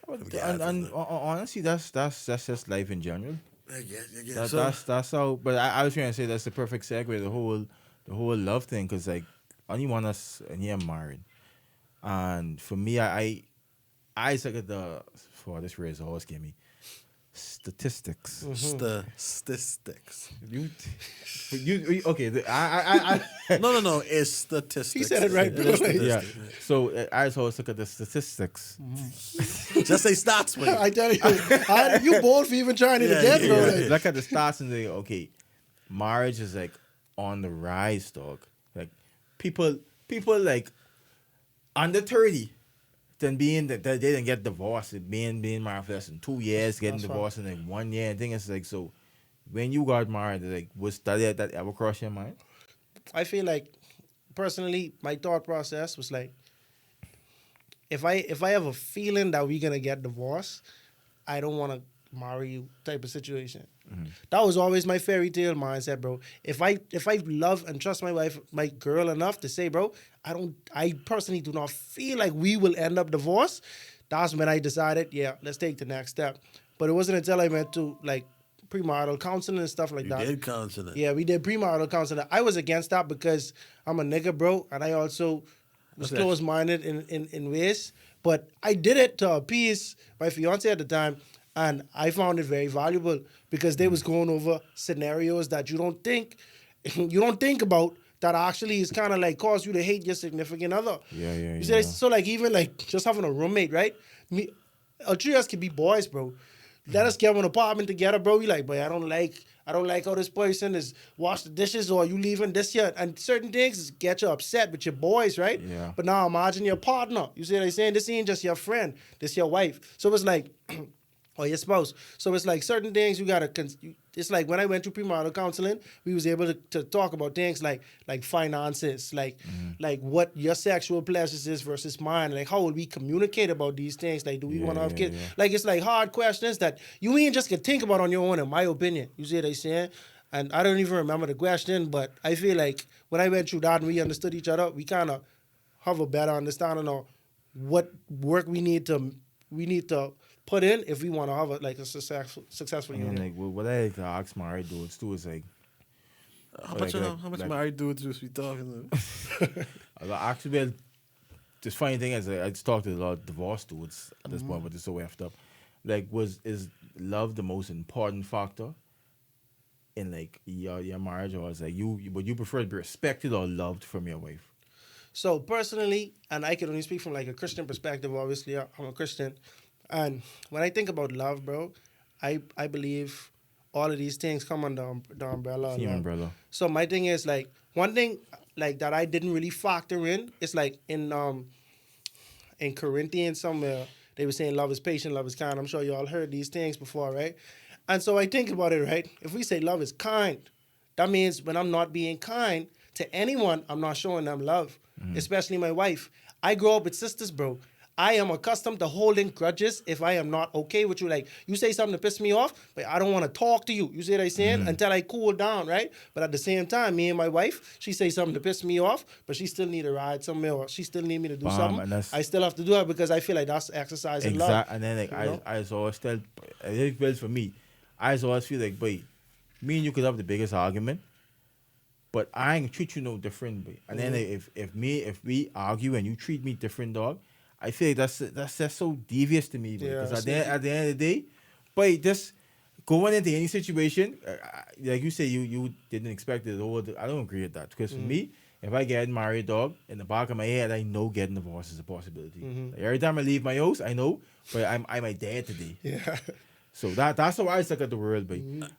And honestly, that's just life in general. I guess. That's how. But I was trying to say that's the perfect segue. The whole love thing, because like only one us and here married, and for me, I look at the for this raise always gave me statistics. Statistics. You okay? I No. It's statistics. He said it right, bro. yeah. So I always look at the statistics. Just say stats, man. I tell you, you bold for even trying it again, bro. Like, Look at the stats and say, okay, marriage is like on the rise, dog. Like people like under 30, then being that they didn't get divorced, being married for less than 2 years, getting divorced in like 1 year. And thing is like, so when you got married, like was that ever cross your mind? I feel like personally, my thought process was like, if I have a feeling that we're gonna get divorced, I don't want to marry you type of situation. That was always my fairy tale mindset, bro. If I love and trust my wife, my girl enough to say, bro, I personally do not feel like we will end up divorced. That's when I decided, yeah, let's take the next step. But it wasn't until I went to like premarital counseling and stuff like that. You did counseling. Yeah, we did premarital counseling. I was against that because I'm a nigga, bro, and I also was closed-minded in ways. But I did it to appease my fiance at the time, and I found it very valuable because they was going over scenarios that you don't think about that actually is kind of like cause you to hate your significant other. Yeah. You see, so like even like just having a roommate, right? Our three of us can be boys, bro. Let us get an apartment together, bro. We like, boy, I don't like how this person is wash the dishes or you leaving this year. And certain things get you upset with your boys, right? Yeah. But now imagine your partner. You see what I'm saying? This ain't just your friend. This your wife. So it's like, or your spouse. So it's like certain things you gotta. It's like when I went through premarital counseling, we was able to talk about things like finances, like what your sexual pleasures is versus mine, like how will we communicate about these things, like do we want to have kids? Like it's like hard questions that you ain't just can think about on your own, in my opinion. You see what I'm saying? And I don't even remember the question, but I feel like when I went through that and we understood each other, we kind of have a better understanding of what work we need to put in if we want to have a successful union. Like what I like to ask married dudes too is like, how much married dudes was we talking to? Actually, this funny thing is I just talked to a lot of divorced dudes at this point, but it's so effed up. Like, is love the most important factor in like your marriage, or is like would you prefer to be respected or loved from your wife? So personally, and I can only speak from like a Christian perspective. Obviously, I'm a Christian. And when I think about love, bro, I believe all of these things come under the umbrella of love. Umbrella. So my thing is like one thing like that I didn't really factor in. It's like in Corinthians somewhere they were saying love is patient, love is kind. I'm sure you all heard these things before, right? And so I think about it, right? If we say love is kind, that means when I'm not being kind to anyone, I'm not showing them love, especially my wife. I grew up with sisters, bro. I am accustomed to holding grudges if I am not okay with you. Like, you say something to piss me off, but I don't want to talk to you. You see what I'm saying? Until I cool down, right? But at the same time, me and my wife, she say something to piss me off, but she still need a ride somewhere, or she still need me to do something. I still have to do it because I feel like that's exercising love. And then like I always tell, it well for me, I always feel like, boy, me and you could have the biggest argument, but I ain't treat you no different, boy. And then if we argue and you treat me different, dog, I feel like that's just so devious to me. Because at the end of the day, but just going into any situation, like you say, you didn't expect it. I don't agree with that. Because for me, if I get married, dog, in the back of my head, I know getting divorced is a possibility. Like every time I leave my house, I know, but I might die today. Yeah. So that's how I look at the world,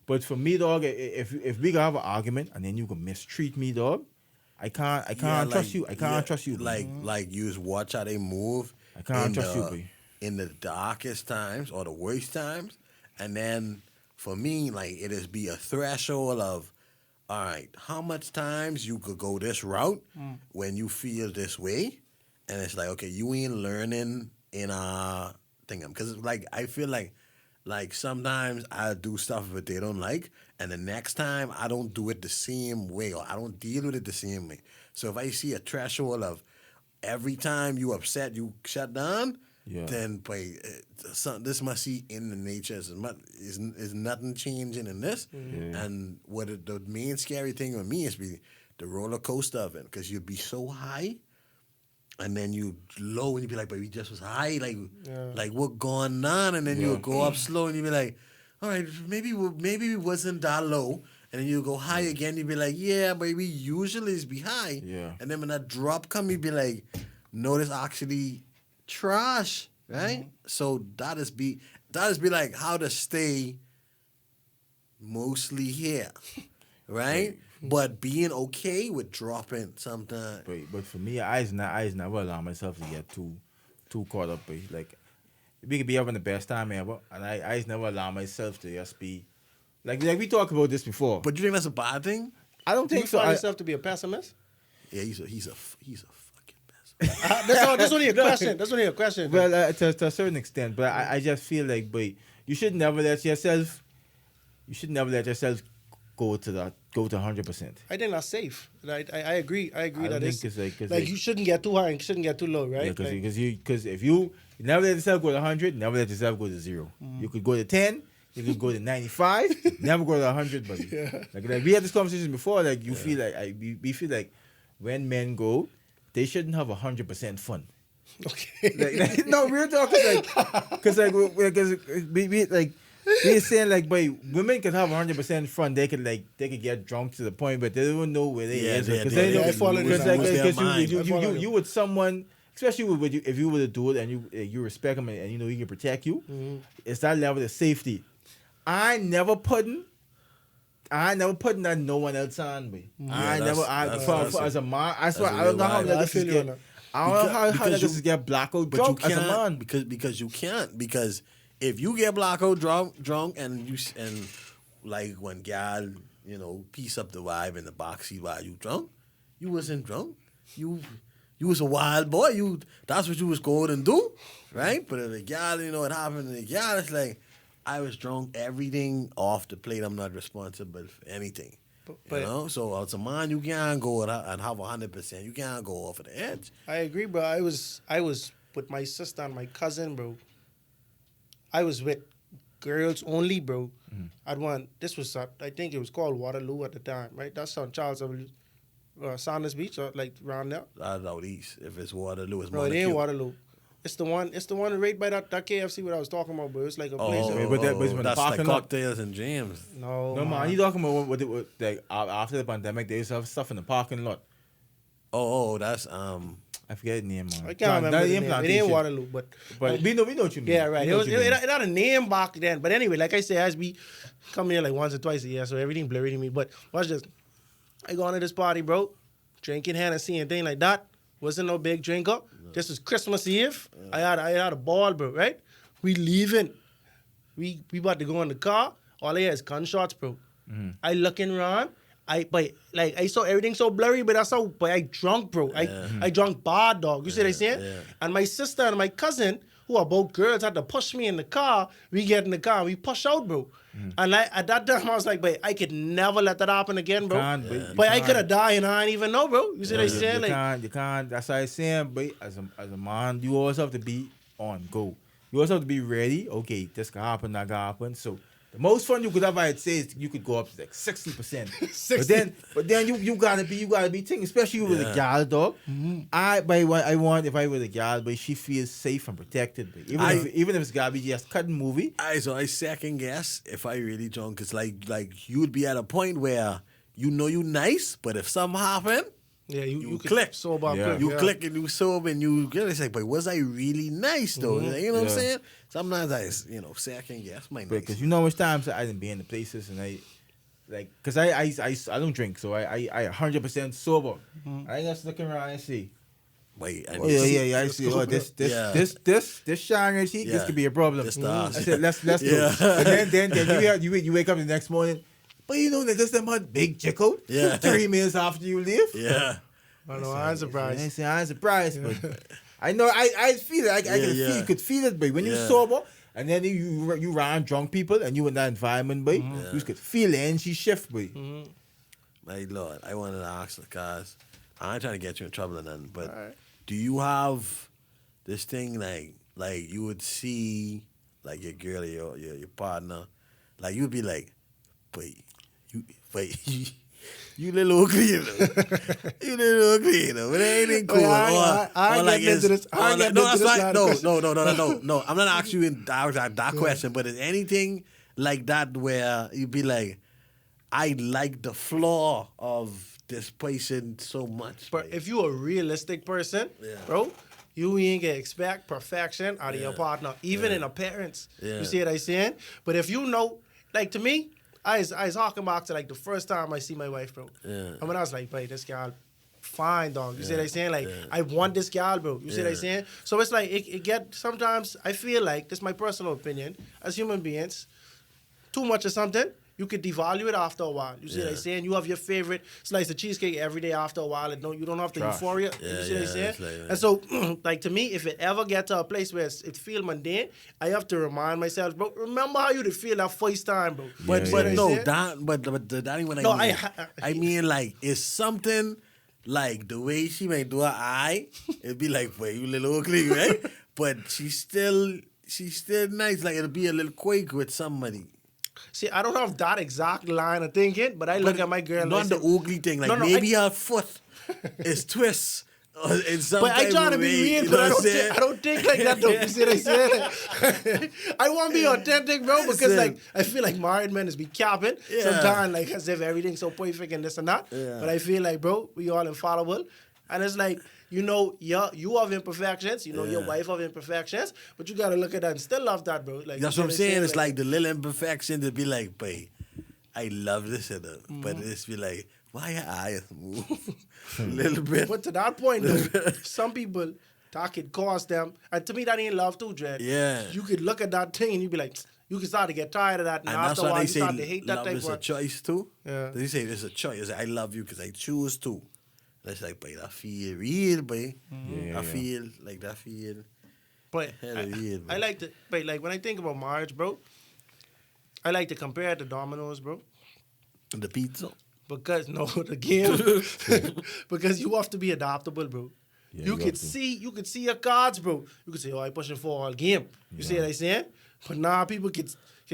but for me, dog, if we can have an argument and then you can mistreat me, dog, I can't trust you. I can't trust you. Like you just watch how they move. I can't trust you, boy. In the darkest times or the worst times, and then for me, like it is be a threshold of, all right, how much times you could go this route when you feel this way, and it's like, okay, you ain't learning in a thing, because like I feel like like sometimes I do stuff that they don't like, and the next time I don't do it the same way, or I don't deal with it the same way. So if I see a threshold of every time you upset, you shut down, Yeah. then boy, this must be in the nature. Is nothing changing in this. And the main scary thing with me is the roller coaster of it, because you'd be so high, and then you low, and you'd be like, but we just was high, like what going on? And then you would go up slow, and you'd be like, all right, maybe we wasn't that low. And then you go high again, you'd be like, yeah, but we usually is be high. Yeah. And then when that drop come, you'd be like, no, this actually trash, right? So that is be like how to stay mostly here, right? But being okay with dropping sometimes. But for me, I never allow myself to get too caught up. Like, we could be having the best time ever, and I never allow myself to just be like we talked about this before. But you think that's a bad thing? I don't Do you think so. find yourself to be a pessimist? Yeah, he's a fucking pessimist. That's only a question. That's only a question. Well, to a certain extent, but I just feel like, but you should never let yourself go to 100%. I think that's safe. I agree. I agree that think it's it's like you shouldn't get too high and you shouldn't get too low, right? Yeah, Like, because if you never let yourself go to 100, never let yourself go to 0. You could go to 10, you could go to 95, never go to 100, buddy. Like we had this conversation before. Like you feel like we feel like when men go, they shouldn't have 100% fun. okay. No, real talk. Because we're saying like, boy, women can have 100% fun. They could get drunk to the point, but they don't know where they is. Because you with someone, especially with you, if you were to do it and you respect them and you know he can protect you, it's that level of safety. I ain't never putting that no one else on me. As a man, I swear I don't know how niggas get. I don't know how niggas get blackout drunk as a man. Because you can't. Because if you get blackout drunk and like when gal, piece up the vibe in the backseat while you drunk, you wasn't drunk. You was a wild boy. That's what you was going and do, right? But if the gal, it happened to the gal, it's like, I was drunk, everything off the plate. I'm not responsible for anything. But so as a man, you can't go and have 100%. You can't go off of the edge. I agree, bro. I was with my sister and my cousin, bro. I was with girls only, bro. This was, I think it was called Waterloo at the time, right? That's on Charles W. Saunders Beach, or like around there. That's out east. If it's Waterloo, it's No, it ain't Waterloo. It's the one right by that KFC what I was talking about, bro. It's like a place. That's like cocktails and jams. No, man. You talking about what like after the pandemic, they used to have stuff in the parking lot. That's I forget the name, man. I can't remember the name. It ain't Waterloo, but we know what you mean. Yeah, right. It had a name back then, but anyway, like I said, as we come here like once or twice a year, so everything blurry to me. But watch this. I go into this party, bro, drinking Hennessy and thing like that. Wasn't no big drinker. No. This was Christmas Eve. Yeah. I had a ball, bro, right? We leaving. We about to go in the car. All I hear is gunshots, bro. I looking around. I saw everything so blurry, but I drunk, bro. I drunk bad, dog. You see what I'm saying? Yeah. And my sister and my cousin, who are both girls, had to push me in the car. We get in the car and we push out, bro. And at that time, I was like, but I could never let that happen again, bro. But I could have died and I didn't even know, bro. You see what I'm saying? You can't. That's what I'm saying, but as a man, you always have to be on go. You always have to be ready. Okay, this can happen, that can happen. So the most fun you could have, I'd say, is you could go up to like 60%. But then you gotta be thinking, especially with a gal, dog. I want if I was a gal, but she feels safe and protected. But even if it's gotta be just cutting movie. So I second guess if I really drunk. It's like you would be at a point where you nice, but if something happen, yeah, you click. Sober, you click and you sober and you get it's like, but was I really nice though? You know what I'm saying? Sometimes I second guess my nice. Because which times I didn't be in the places and because I don't drink, so I 100% sober. I just looking around and see. Wait, I see. Oh, this shine right here, this could be a problem. I said let's do it. And then you wake up the next morning. But niggas them had big chicken 3 minutes after you leave. Yeah. I know, I'm surprised. I'm surprised, but I know I feel it. I could feel it, but when you sober, And then you ran drunk people and you in that environment, boy. You could feel the energy shift, boy. My Lord, I wanted to ask because I'm not trying to get you in trouble and nothing, but Alright. do you have this thing like you would see like your girl or your partner, like you would be like, wait, you little ugly, you know. You little ugly, you know. But anything cool. I like get into this. I get into this line of question. No. I'm not asking you in that question, but is anything like that where you'd be like, I like the flaw of this person so much. But if you a realistic person, bro, you ain't gonna expect perfection out of your partner, even in appearance. You see what I saying? But if you know, like to me, I was harking back to like the first time I see my wife, bro. And when I was like, this girl, fine, dog. You see what I saying? Like, I want this girl, bro. You see what I saying? So it's like, it get, sometimes I feel like, this is my personal opinion, as human beings, too much of something, you could devalue it after a while. You see what I'm saying? You have your favorite slice of cheesecake every day after a while. And you don't have the euphoria. You see what I'm saying? And so, like, to me, if it ever get to a place where it feel mundane, I have to remind myself, bro, remember how you feel that first time, bro. But that ain't what I mean. I mean, like, it's something like the way she may do her eye, it'd be like, boy, you little ugly, right? But she's still nice. Like, it'll be a little quake with somebody. See, I don't have that exact line of thinking, but I look at my girl. Not the ugly thing. Like maybe her foot is twist. In some but I try to be real, but I don't think like that though. You see what I said? I want to be authentic, bro, because like I feel like married men is be capping sometimes, like as if everything's so perfect and this and that. But I feel like, bro, we all infallible, and it's like, you know, you have imperfections, you know, your wife have imperfections, but you gotta look at that and still love that, bro. Like that's what I'm saying. It's like the little imperfection to be like, babe, I love this in her, but it's be like, why your eyes move a little bit? But to that point, though, some people that could cause them, and to me that ain't love too, Dread. Yeah, you could look at that thing and you be like, you can start to get tired of that, and after a while you start to hate that type of. Love is a choice too. Yeah, they say it's a choice. I love you because I choose to. That's like, boy, that feel real, boy. I feel like that feel. But I like to, but like when I think about marriage, bro, I like to compare it to Domino's, bro. The pizza. Because the game. Because you have to be adaptable, bro. Yeah, you could see your cards, bro. You could say, I pushing for all game. You see what I'm saying? But now people could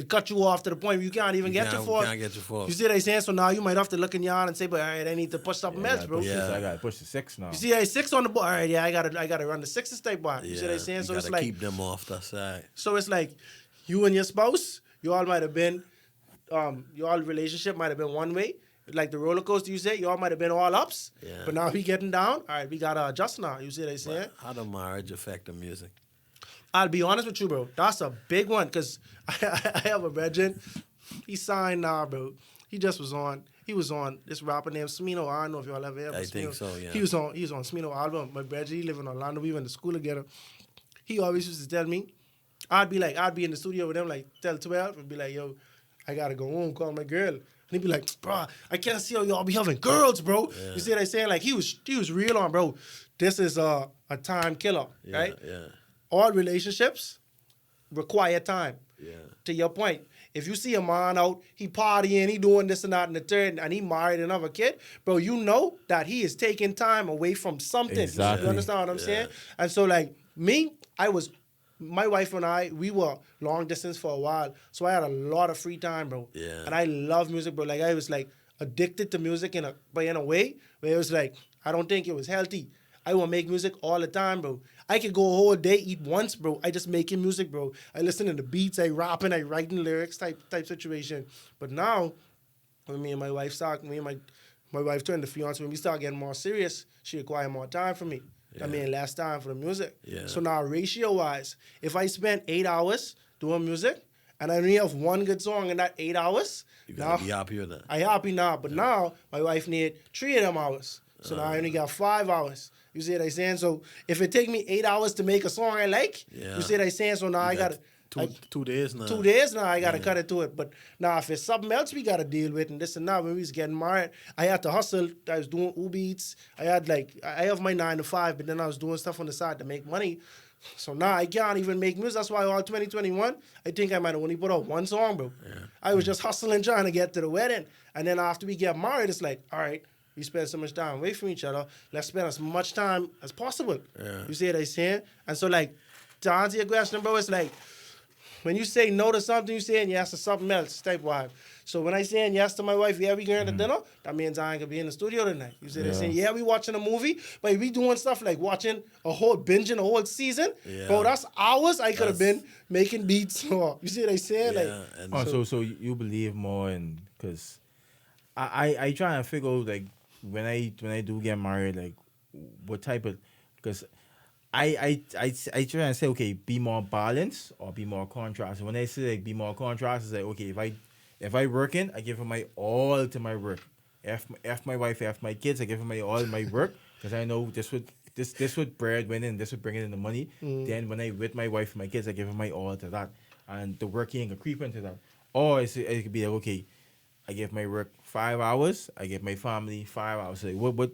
cut you off to the point where you can't even get your four. You see what I'm saying? So now you might have to look in your hand and say, but all right, I need to push something else, bro. I gotta push the 6 now. You see, I 6 on the board. All right, I gotta run the 6 type bar. You see what I'm saying? So it's like keep them off the side. So it's like you and your spouse, you all might have been, your all relationship might have been one way. Like the roller coaster, you say, y'all might have been all ups, but now we getting down. All right, we gotta adjust now. You see what I'm saying? How does marriage affect the music? I'll be honest with you, bro. That's a big one because I have a brethren. He signed now, bro. He was on this rapper named Smino. I don't know if y'all ever heard of Smino. I think so, yeah. He was on Smino album. My brethren, he live in Orlando. We went to school together. He always used to tell me, I'd be in the studio with him like till 12 and be like, yo, I gotta go home, call my girl. And he'd be like, bro, I can't see how y'all be having girls, bro. Yeah. You see what I'm saying? Like, he was real on, bro. This is a time killer, right? Yeah. All relationships require time. Yeah. To your point, if you see a man out, he partying, he doing this and that and the third, and he married another kid, bro, you know that he is taking time away from something. Exactly. You understand what I'm saying? And so, like, my wife and I, we were long distance for a while, so I had a lot of free time, bro. Yeah. And I love music, bro. Like, I was, like, addicted to music in a way where it was, like, I don't think it was healthy. I will make music all the time, bro. I could go a whole day, eat once, bro. I just making music, bro. I listen to the beats, I rapping, I writing lyrics type situation. But now, when me and my wife my wife turned to fiance, when we start getting more serious, she require more time from me. Yeah. I mean, less time for the music. Yeah. So now, ratio-wise, if I spend 8 hours doing music, and I only have one good song in that 8 hours, you gotta be happy with that. I happy now, but now my wife need 3 of them hours. So now I only got 5 hours. You see what I'm saying? So if it take me 8 hours to make a song I like, you see what I'm saying? So now I got 2 days now. 2 days now I gotta cut it to it. But now if it's something else we gotta deal with and this and that, when we was getting married, I had to hustle. I was doing Uber Eats. I have my 9 to 5, but then I was doing stuff on the side to make money. So now I can't even make music. That's why all 2021, I think I might have only put out one song, bro. I was just hustling trying to get to the wedding. And then after we get married, it's like, all right, we spend so much time away from each other. Let's spend as much time as possible. You see what I'm saying? And so, like, to answer your question, bro, it's like, when you say no to something, you saying yes to something else, type vibe. So when I saying yes to my wife, yeah, we going to dinner, that means I ain't going to be in the studio tonight. You see what I'm saying? Yeah, we watching a movie, but we doing stuff like watching binging a whole season. Bro, that's hours I could have been making beats. Or, you see what I'm saying? So you believe more in, because I try and figure out, like, when I do get married, like, what type of, because I try and say, okay, be more balanced or be more contrast. When I say, like, be more contrast, it's like, okay, if I working, I give her my all to my work. If my wife, if my kids, I give her my all to my work, because I know this would breadwinning, this would bring in the money. Then when I with my wife and my kids, I give her my all to that, and the working can creep into that. Or it could be like, okay, I give my work 5 hours, I give my family 5 hours. Like, what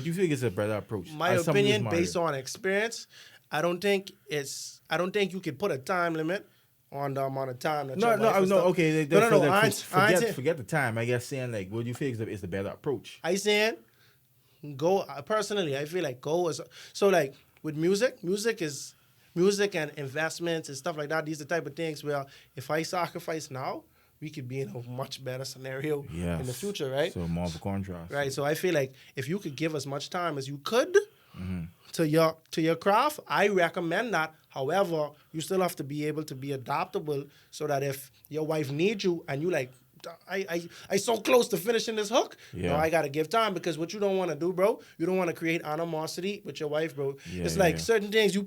you think is a better approach? My opinion, based on experience, I don't think you could put a time limit on the amount of time that okay. Forget the time. I guess saying, like, what do you feel is the better approach? I saying go personally. I feel like go is so, like, with music and investments and stuff like that. These are the type of things where if I sacrifice now, we could be in a much better scenario in the future, right? So more of a contrast, right? So I feel like if you could give as much time as you could to your craft, I recommend that. However, you still have to be able to be adaptable, so that if your wife needs you and you like, I so close to finishing this hook, I gotta give time, because what you don't want to do, bro, you don't want to create animosity with your wife, bro. It's like certain things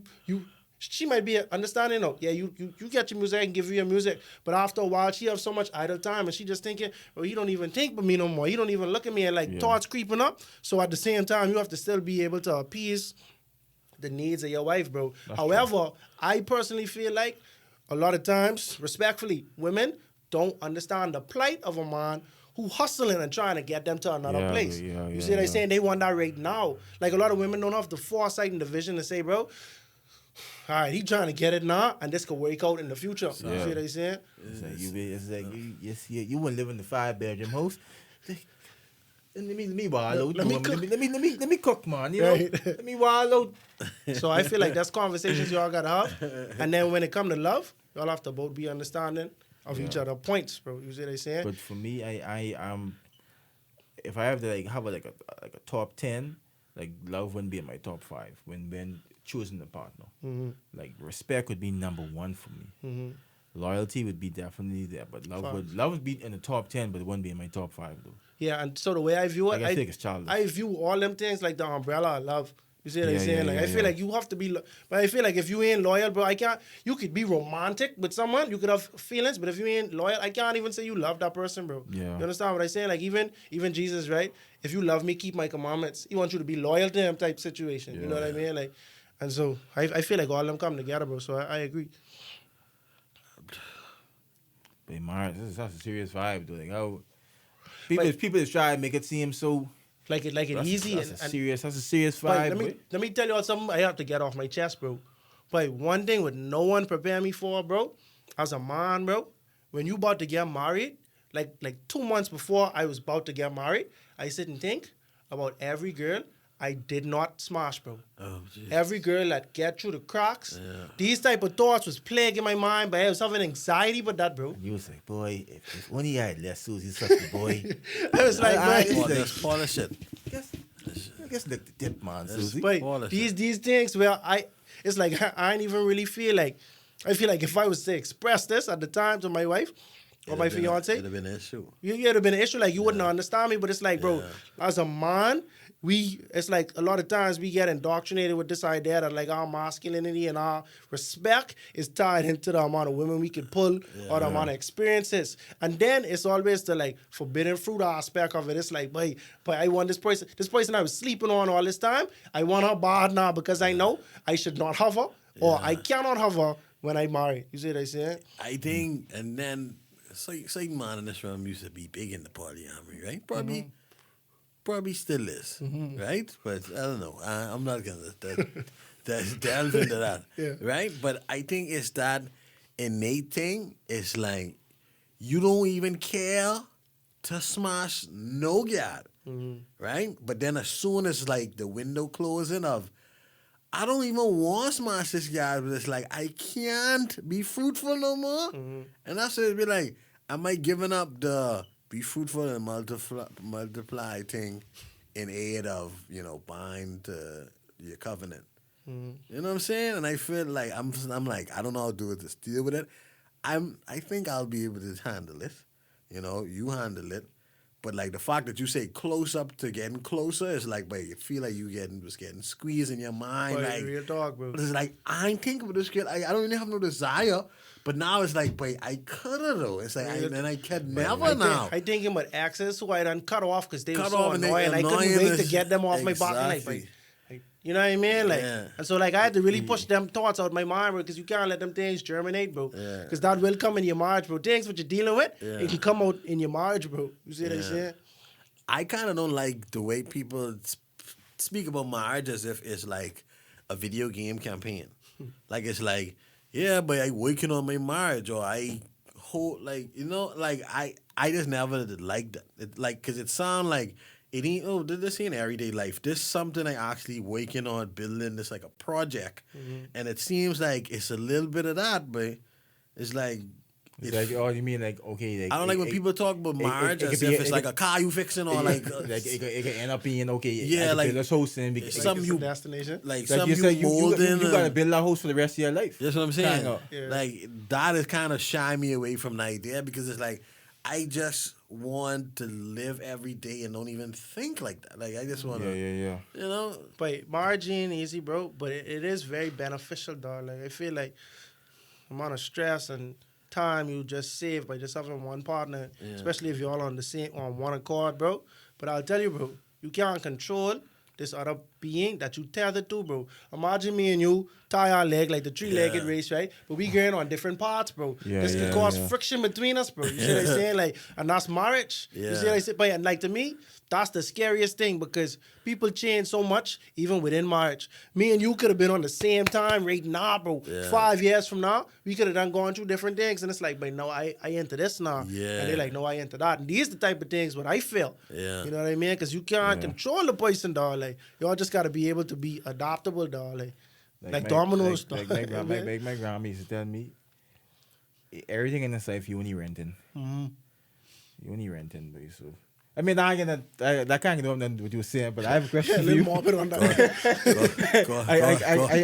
she might be understanding. You get your music, I can give you your music, but after a while she have so much idle time and she just thinking, he don't even think of me no more. He don't even look at me, and like thoughts creeping up. So at the same time, you have to still be able to appease the needs of your wife, bro. However, true. I personally feel like a lot of times, respectfully, women don't understand the plight of a man who hustling and trying to get them to another place. You see what I'm saying? They want that right now. Like, a lot of women don't have the foresight and the vision to say, bro, all right, he trying to get it now, and this could work out in the future. You see what I'm saying? It's like you wouldn't live in the 5-bedroom house. Let me wallow. Let me cook, man. You know, let me wallow. So I feel like that's conversations y'all gotta have, and then when it come to love, y'all have to both be understanding of each other points, bro. You see what I'm saying? But for me, I if I have to have a top 10, like, love wouldn't be in my top 5 when choosing a partner. Like, respect would be number 1 for me. Loyalty would be definitely there, but love would be in the top 10, but it wouldn't be in my top 5 though. Yeah, and so the way I view it, I think it's childish. I view all them things like the umbrella of love. You see what I'm saying? I feel like you have to be, but I feel like if you ain't loyal, bro, you could be romantic with someone, you could have feelings, but if you ain't loyal, I can't even say you love that person, bro. Yeah. You understand what I'm saying? Like, even Jesus, right? If you love me, keep my commandments. He wants you to be loyal to him type situation. You know what I mean? Like, and so I feel like all of them come together, bro. So I agree. But Mars, that's a serious vibe, though. Like, how people just try to make it seem so like it easy. That's a serious vibe. Let me tell you all something I have to get off my chest, bro. But one thing with no one prepare me for, bro, as a man, bro, when you about to get married, like 2 months before I was about to get married, I sit and think about every girl I did not smash, bro. Oh, geez. Every girl that get through the cracks. Yeah. These type of thoughts was plaguing my mind, but I was having anxiety with that, bro. And you was like, boy, if only I had less Susie, such a boy. I was like, let's polish it. I guess the tip, man, Susie. But these things where it's like I ain't even really feel like, I feel like if I was to express this at the time to my wife or my fiance, it'd have been an issue. It'd have been an issue. Like, you wouldn't understand me, but it's like, bro, as a man, it's like a lot of times we get indoctrinated with this idea that, like, our masculinity and our respect is tied into the amount of women we can pull or the amount of experiences. And then it's always the, like, forbidden fruit aspect of it. It's like, but I want this person I was sleeping on all this time, I want her bad now because I know I should not have her or I cannot have her when I marry. You see what I'm saying? I think, and then, say man in this room used to be big into polyamory, right? Probably probably still is, right? But I don't know. I'm not gonna delve into that, Yeah. right? But I think it's that innate thing. It's like you don't even care to smash no girl, right? But then as soon as like the window closing of I don't even want to smash this guy, but it's like I can't be fruitful no more. And that's what it be like. Am I giving up the be fruitful and multiply thing in aid of, bind to your covenant? You know what I'm saying? And I feel like I'm like, I don't know how to do it, just deal with it. I think I'll be able to handle it. You handle it. But like the fact that you say close up to getting closer is like, but you feel like you just getting squeezed in your mind. Boy, like real talk, bro. It's like I ain't thinking about this kid. I don't even have no desire. But now it's like, but I coulda though. It's like I can never now. I thinking about access who I done cut off because they were Cut so off and they annoying. I couldn't annoying wait us. to get them off my back. Exactly. Like, you know what I mean? Like, Yeah. and so like I had to really push them thoughts out of my mind, bro, because you can't let them things germinate, bro. Yeah. Because that will come in your marriage, bro. Things what you're dealing with, Yeah. it can come out in your marriage, bro. You see what I'm saying? I kind of don't like the way people speak about marriage as if it's like a video game campaign. Like it's like, yeah, but I working on my marriage, or I hold like I just never liked that. Because it sound like it ain't this ain't everyday life. This something I actually working on building this like a project, and it seems like it's a little bit of that, but it's like. It's like, oh, you mean like, okay. Like, I don't like when people talk about marriage as if it's like a car you fixing or like it can end up being okay. Yeah, like let's host in Like some it's you a destination. like like some you said, molding. you gotta build a house for the rest of your life. That's what I'm saying. Kinda. Yeah. Like that is kind of shy me away from the idea because it's like I just want to live every day and don't even think like that. Like I just want to, Yeah. you know. But marriage ain't easy, bro. But it is very beneficial, dog. Like I feel like the amount of stress and time you just save by just having one partner, especially if you're all on one accord, bro. But I'll tell you, bro, you can't control this other being that you tethered to, bro. Imagine me and you tie our leg like the three-legged race, right? But we going on different parts, bro. This could cause friction between us, bro. You see what I'm saying? Like, and that's marriage. You see what I'm saying? But and like to me, that's the scariest thing because people change so much even within marriage. Me and you could have been on the same time right now, bro. 5 years from now, we could have done gone through different things. And it's like, but no, I into this now. Yeah. And they're like, no, I into that. And these the type of things what I feel. Yeah. You know what I mean? Because you can't control the person, dog. Like, y'all just got to be able to be adaptable, dog. Like dominoes, dog. Like my grandma used to tell me, everything in this life you only renting. Mm-hmm. You only renting, but so. I mean, that can't get on than what you were saying, but I have a question A for little you. morbid on that.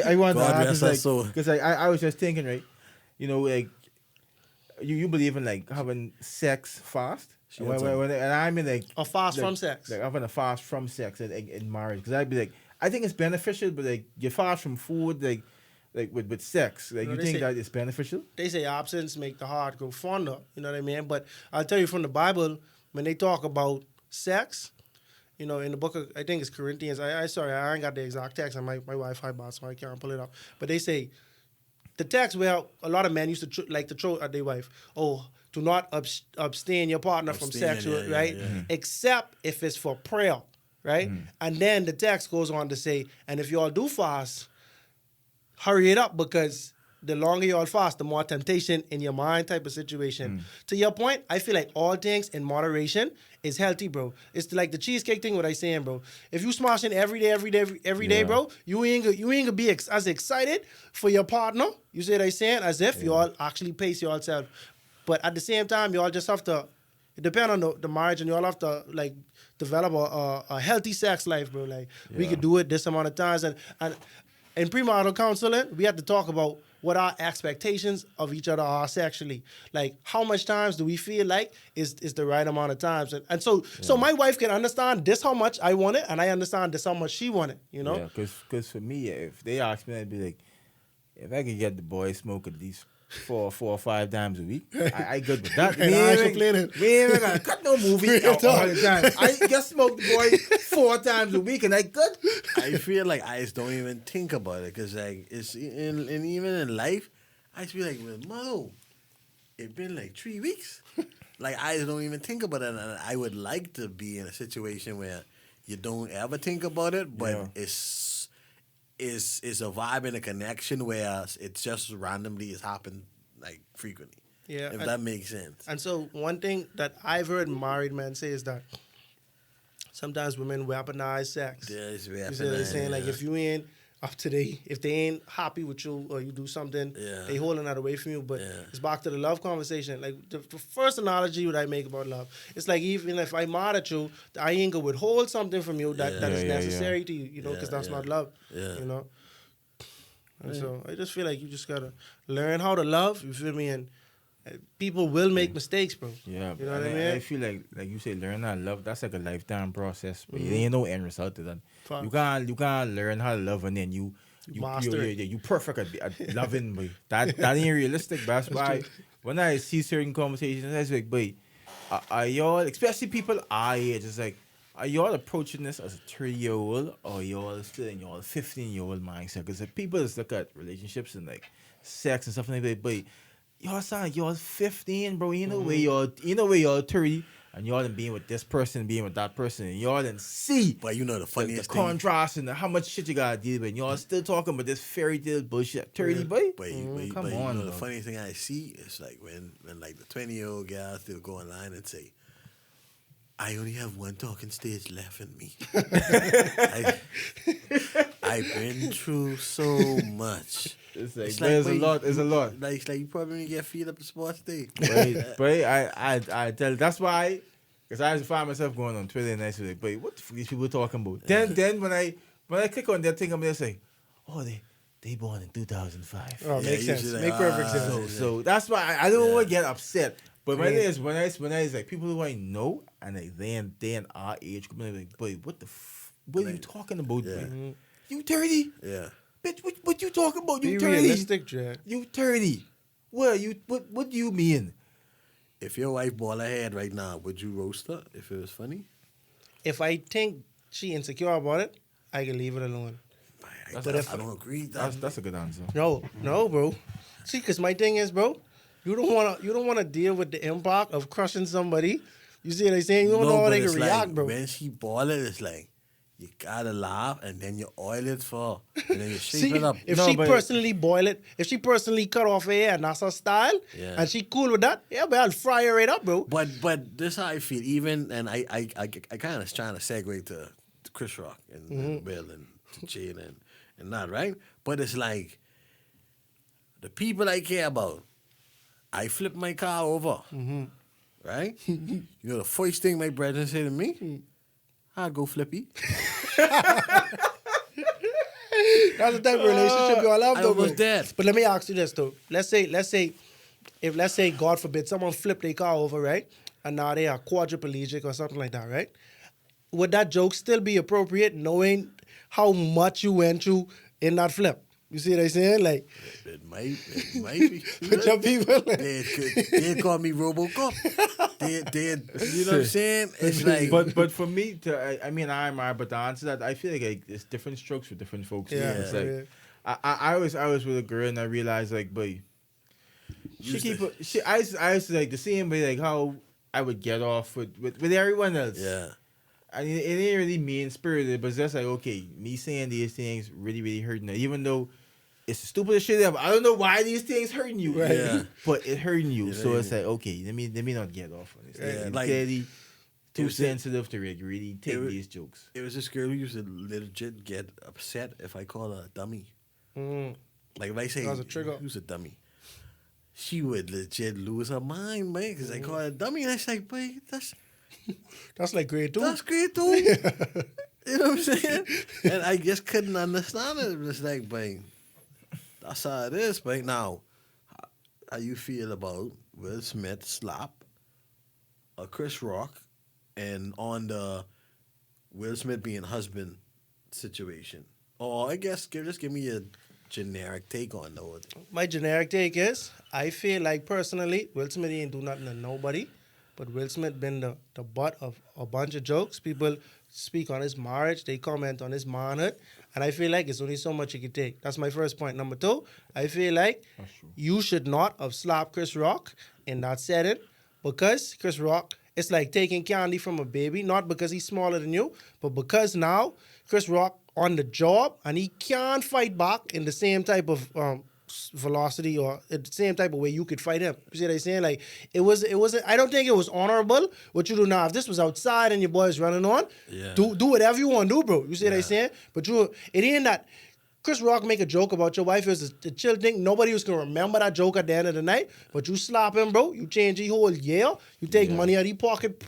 I want to God rest ask, her like, soul. because I was just thinking, right? You know, like, you believe in like having sex fast, and I mean like A fast from sex. like having a fast from sex in marriage. Because I'd be like, I think it's beneficial, but like you fast from food, like with sex, like You know, you they think say- that it's beneficial? They say absence make the heart grow fonder. You know what I mean? But I'll tell you from the Bible, when they talk about sex, you know, in the book of, I think it's Corinthians. I ain't got the exact text on my Wi-Fi box, so I can't pull it up. But they say the text where a lot of men used to like to throw at their wife, oh, do not abstain your partner from sex, right? Except if it's for prayer, right? And then the text goes on to say, and if you all do fast, hurry it up because the longer you all fast, the more temptation in your mind type of situation. To your point, I feel like all things in moderation is healthy, bro. It's like the cheesecake thing, what I saying, bro. If you smashing every day, bro, you ain't gonna be as excited for your partner, you see what I saying, as if you all actually pace yourself. But at the same time, you all just have to, it depends on the marriage, and you all have to, like, develop a healthy sex life, bro. Like, we could do it this amount of times. And in premarital counseling, we have to talk about what our expectations of each other are sexually. Like, how much times do we feel like is the right amount of times? And so my wife can understand this how much I want it, and I understand this how much she want it, you know? Yeah, because for me, if they ask me, I'd be like, if I could get the boy smoke at least 4 or 5 times a week, I good with that. And I ain't complaining. We ain't gonna cut no movie all the time. I just smoke the boy 4 times a week, and I good. I feel like I just don't even think about it because like it's in even in life, I just be like, well, mother, it been like 3 weeks. Like I just don't even think about it, and I would like to be in a situation where you don't ever think about it, but Yeah. it's a vibe and a connection where it just randomly has happened like frequently. Yeah, if and- that makes sense. And so one thing that I've heard married men say is that sometimes women weaponize sex. There's You see what they're saying? Like if you ain't up to date, if they ain't happy with you or you do something, Yeah. they holding that away from you. But Yeah. it's back to the love conversation. Like the first analogy that I make about love, it's like even if I'm mad at you, I ain't gonna withhold something from you that, Yeah. that is Yeah, yeah, necessary to you, you know, Yeah, because that's yeah. not love. Yeah. You know? And so I just feel like you just gotta learn how to love, you feel me? And people will make mistakes, bro. Yeah, You know what I and mean? I feel like you say, learn how to love. That's like a lifetime process, but it ain't no end result to that. Facts. You can't learn how to love and then you master it. you perfect at loving, but that ain't realistic. That's why true. when I see certain conversations, I was like, boy, are y'all, especially people our age, it's like, are y'all approaching this as a 3-year-old or y'all still in y'all 15-year-old mindset? Because like, people just look at relationships and like sex and stuff like that, but y'all sound like y'all 15, bro. You know where y'all 30, and y'all done being with this person, being with that person, and y'all done see But you know the the funniest thing. contrast and how much shit you gotta deal with. And y'all still talking about this fairy tale bullshit. 30, boy. But, come but on, you know, the dog. funny thing I see is like when like the 20-year-old guys still go online and say, I only have one talking stage left in me. I've been through so much. It's like, It's but it's a wait, lot. It's a lot. Like, it's like you probably gonna get feed up the sports day. But I tell, that's why, because I just find myself going on Twitter and I say, like, but what the fuck these people talking about? Then when I click on their thing, I'm just like, oh, they born in 2005. Oh, Yeah, makes you sense. should, Make perfect sense. So that's why I don't want to Yeah. get upset. But when it is when I is like people who I know and like they in our age group, I'm like, boy, what are you talking about, Yeah. boy? You 30? Yeah. Bitch, what you talking about? Be You 30? realistic, Jed. You 30? What do you mean? If your wife ball her head right now, would you roast her if it was funny? If I think she insecure about it, I can leave it alone. I don't agree. That's a good answer. No, bro. See, because my thing is, bro, you don't wanna deal with the impact of crushing somebody. You see what I'm saying? You don't know how but they can it's react, like, bro. when she ball it, it's like you gotta laugh and then you oil it for, and then you shape it up. If No, she but- personally boil it, if she personally cut off her hair and that's her style, Yeah. and she cool with that, yeah, but I'll fry her right up, bro. But this how I feel. Even and I kind of trying to segue to Chris Rock and Bill and to Jade and that, right? But it's like the people I care about. I flip my car over, right? You know the first thing my brethren say to me, "I go flippy." That's the type of relationship you all have, I though, bro. almost dead. But let me ask you this, though. Let's say, God forbid, someone flipped their car over, right? And now they are quadriplegic or something like that, right? Would that joke still be appropriate, knowing how much you went through in that flip? You see what I'm saying? Like, It might be. with your people. They call me RoboCop. They, you know what I'm saying? It's like, But for me, but to answer that, I feel like it's different strokes for different folks. Yeah, It's like, yeah. I was with a girl and I realized like, boy, I used to like the same way like how I would get off with everyone else. yeah. I mean, it ain't really mean spirited, but it's just like, okay, me saying these things really hurting her, even though it's the stupidest shit ever. I don't know why these things hurting you, Right. Yeah. but it hurting you. Yeah, so yeah. it's like, okay, let me not get off on this. Yeah, Like, like, clearly too was- sensitive to really take these jokes. It was this girl who used to legit get upset if I call her a dummy. Like if I say That was a trigger. who's a dummy, she would legit lose her mind, man, because I call her a dummy. And I say, boy, That's like grade 2. that's great too. You know what I'm saying? And I just couldn't understand it. It was like, boy, that's how it is. But now, how you feel about Will Smith slap a Chris Rock and on the Will Smith being husband situation? Or I guess just give me a generic take on those. My generic take is, I feel like personally, Will Smith ain't do nothing to nobody, but Will Smith been the butt of a bunch of jokes. People speak on his marriage, they comment on his manhood, and I feel like it's only so much you can take. That's my first point. Number 2, I feel like you should not have slapped Chris Rock in that setting because Chris Rock it's like taking candy from a baby, not because he's smaller than you, but because now Chris Rock on the job and he can't fight back in the same type of velocity or the same type of way you could fight him. You see what I'm saying? Like it wasn't. I don't think it was honorable what you do now. If this was outside and your boys running on, do whatever you want to do, bro. You see what I'm saying? But it ain't that. Chris Rock make a joke about your wife is a chill thing. Nobody was gonna remember that joke at the end of the night. But you slap him, bro. You change your whole year. You take money out of his pocket,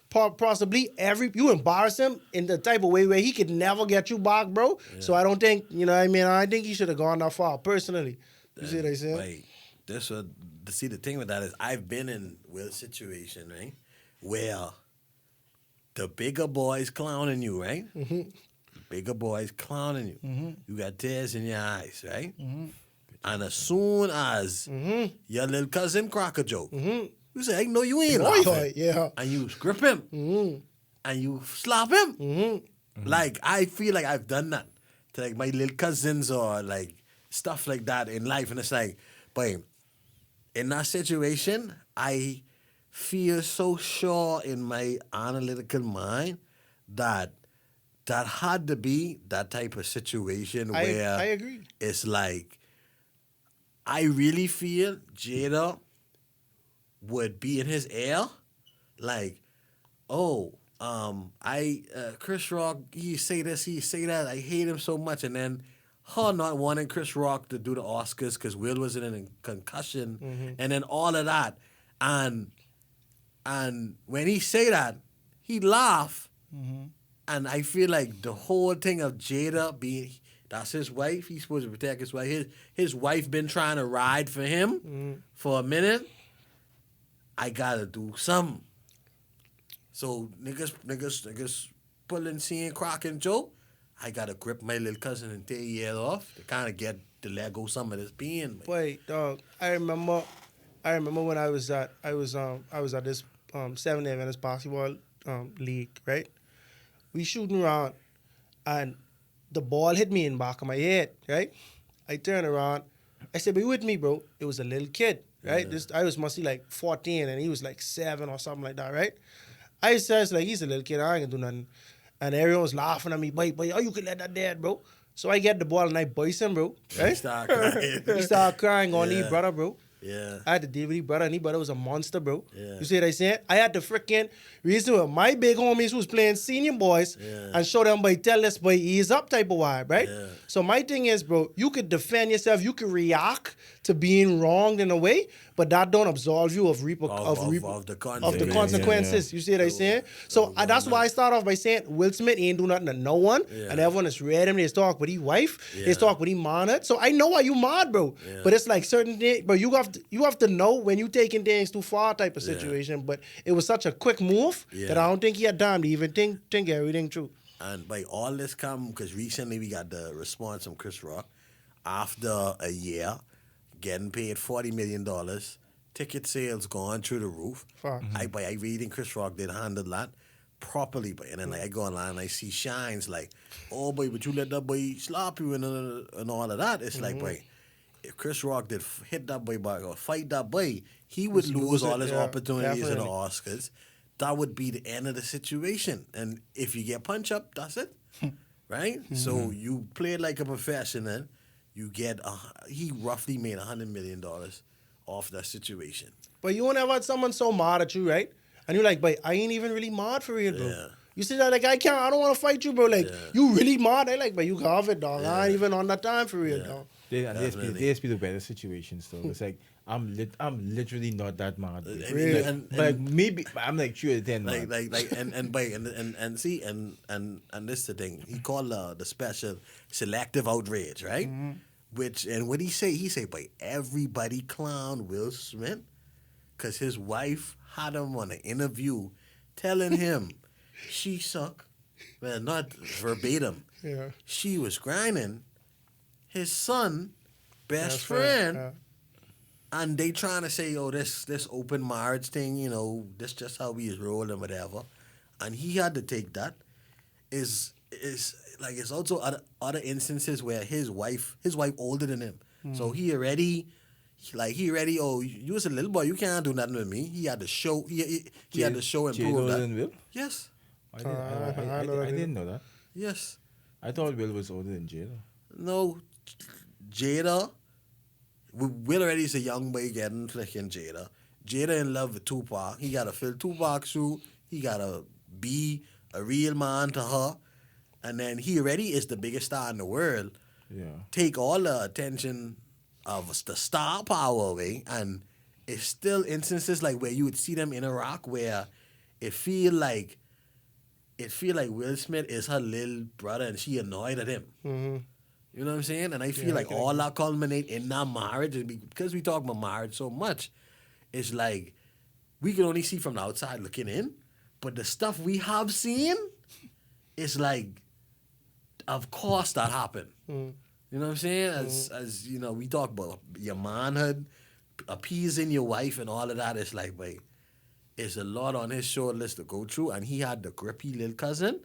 possibly you embarrass him in the type of way where he could never get you back, bro. Yeah. So I don't think, you know what I mean? I think he should have gone that far, personally. You see what I'm saying? Like, the thing with that is I've been in Will's situation, right? Where the bigger boys clowning you, right? Mm-hmm. Bigger boys clowning you. Mm-hmm. You got tears in your eyes, right? Mm-hmm. And as soon as your little cousin crack a joke, you say, "Hey, no, you ain't laughing." Yeah. And you grip him. And you slap him. Like, I feel like I've done that to like my little cousins or like stuff like that in life. And it's like, but in that situation, I feel so sure in my analytical mind that had to be that type of situation where I agree. It's like, I really feel Jada would be in his ear, like, Chris Rock, he say this, he say that, I hate him so much, and then her not wanting Chris Rock to do the Oscars because Will was in a concussion, and then all of that, and when he say that, he laugh. And I feel like the whole thing of Jada being, that's his wife, he's supposed to protect his wife. His wife been trying to ride for him for a minute. I gotta do something. So niggas pulling, seeing, cracking joke. I gotta grip my little cousin and take years off to kind of get to let go some of this pain. Wait, dog. I remember when I was at this 7 Adventist basketball league, right? We shooting around, and the ball hit me in the back of my head, right? I turn around. I said, "Be with me, bro." It was a little kid, right? I was mostly like 14, and he was like 7 or something like that, right? I says, like, he's a little kid. I ain't gonna do nothing. And everyone was laughing at me. Boy, you can let that dead, bro. So I get the ball, and I boys him, bro. Right? He started crying. He started crying on his brother, bro. Yeah. I had to deal with his brother, and his brother was a monster, bro. Yeah. You see what I saying? I had to freaking reason with my big homies who's playing senior boys and show them, boy, tell this boy he's up type of vibe, right? Yeah. So my thing is, bro, you could defend yourself, you could react to being wronged in a way, but that don't absolve you of the consequences. You see what I saying? So that's why I start off by saying Will Smith ain't do nothing to no one, and everyone is read him. They talk with his wife, they talk with his mad. So I know why you mad, bro. Yeah. But it's like certain things, but you have to know when you taking things too far type of situation. But it was such a quick move that I don't think he had time to even think everything through. And by all this come because recently we got the response from Chris Rock after a year. Getting paid $40 million, ticket sales going through the roof. I reading Chris Rock did handle that properly, and then like, I go online and I see shines like, "Oh boy, but you let that boy slap you and all of that." It's like, boy, if Chris Rock did hit that boy back or fight that boy, he would lose all his opportunities in the Oscars. That would be the end of the situation. And if you get punch up, that's it, right? So you play like a professional. You get he roughly made $100 million off that situation. But you won't ever had someone so mad at you, right? And you're like, but I ain't even really mad for real, bro. Yeah. You say that like, I don't want to fight you, bro. Like, you really mad? I like, but you can have it, dog. I ain't even on that time for real, dog. There's be the better situations, though. It's like, I'm literally not that mad. Really? And maybe I'm like 2 out of 10. And this the thing. He called the special selective outrage, right? Which and what he say, but everybody clown Will Smith because his wife had him on an interview telling him she suck. Well, not verbatim. Yeah. She was grinding his son, best friend. Yeah. And they trying to say, this open marriage thing, this just how we is rolling, whatever. And he had to take that. Is like it's also other instances where his wife older than him. So he Like he ready. Oh, you was a little boy. You can't do nothing with me. He had to show. He had to show and prove older that. than Will? Yes, I didn't know that. yes. I thought Will was older than Jada. No, Jada. Will already is a young boy getting freaking Jada. Jada in love with Tupac. He got to fill Tupac's shoe. He got to be a real man to her. And then he already is the biggest star in the world. Yeah. Take all the attention of the star power away. And it's still instances like where you would see them interact where it feel like Will Smith is her little brother and she annoyed at him. Mm-hmm. You know what I'm saying? And I feel like all that culminate in that marriage. And because we talk about marriage so much, it's like we can only see from the outside looking in. But the stuff we have seen, it's like, of course that happened. Mm-hmm. You know what I'm saying? As you know, we talk about your manhood, appeasing your wife and all of that. It's like, wait, it's a lot on his short list to go through. And he had the grippy little cousin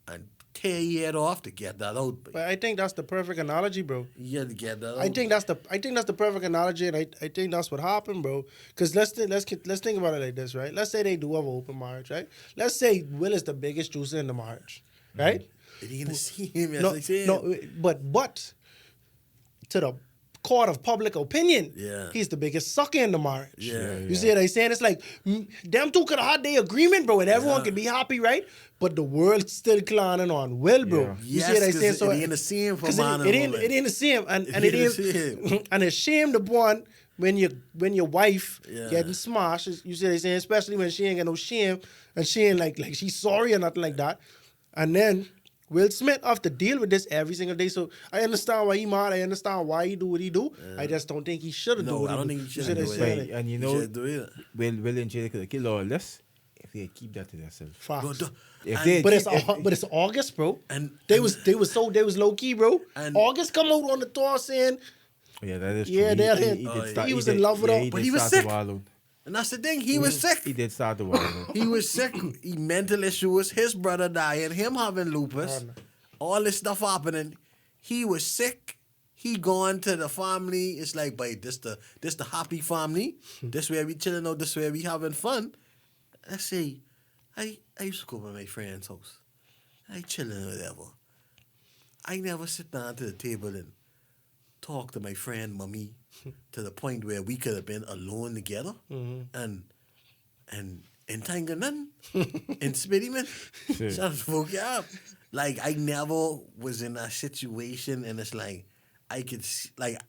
and tear your head off to get that out. But I think that's the perfect analogy, bro. You had to get that out. I think that's the perfect analogy, and I think that's what happened, bro. Because let's think about it like this, right? Let's say they do have an open marriage, right? Let's say Will is the biggest juicer in the marriage, right? And you gonna see him as No, I said. no, but to the court of public opinion, he's the biggest sucker in the marriage. Yeah. You see what I'm saying? It's like them two could have had their agreement, bro, and everyone could be happy, right? But the world's still clowning on Will, bro. Yeah. You see what I'm saying? So it ain't the same for because man and woman. it ain't the same, and It it ain't ain't, the and it's shame upon when your wife Yeah. getting smashed. You see what I'm saying? Especially when she ain't got no shame and she ain't like she's sorry or nothing like that, and then Will Smith have to deal with this every single day. So I understand why he mad. I understand why he do what he do. I just don't think he should have No, do what I don't he think he do. should have You see do what I'm it. saying? And you You know, should do it. Will and Jada could have killed all less if they keep that to themselves. Facts. If they But keep- it's August, bro. And- they was low key, bro. And- August come out on the tour saying Yeah, that is true. Yeah, they He did. did start- He was did- in love with yeah, her. But did he was start to sick. wallow. And that's the thing. He was sick. He did start to wallow. He was sick. He mental issues. His brother dying. Him having lupus. All this stuff happening. He was sick. He gone to the family. It's like, boy, this the happy family. This where we chilling out. This where we having fun. I say, I used to go to my friend's house. I chilling or whatever. I never sit down to the table and talk to my friend mommy to the point where we could have been alone together and entangle nothing and spitty man. Just woke you up. Like I never was in that situation, and it's like I could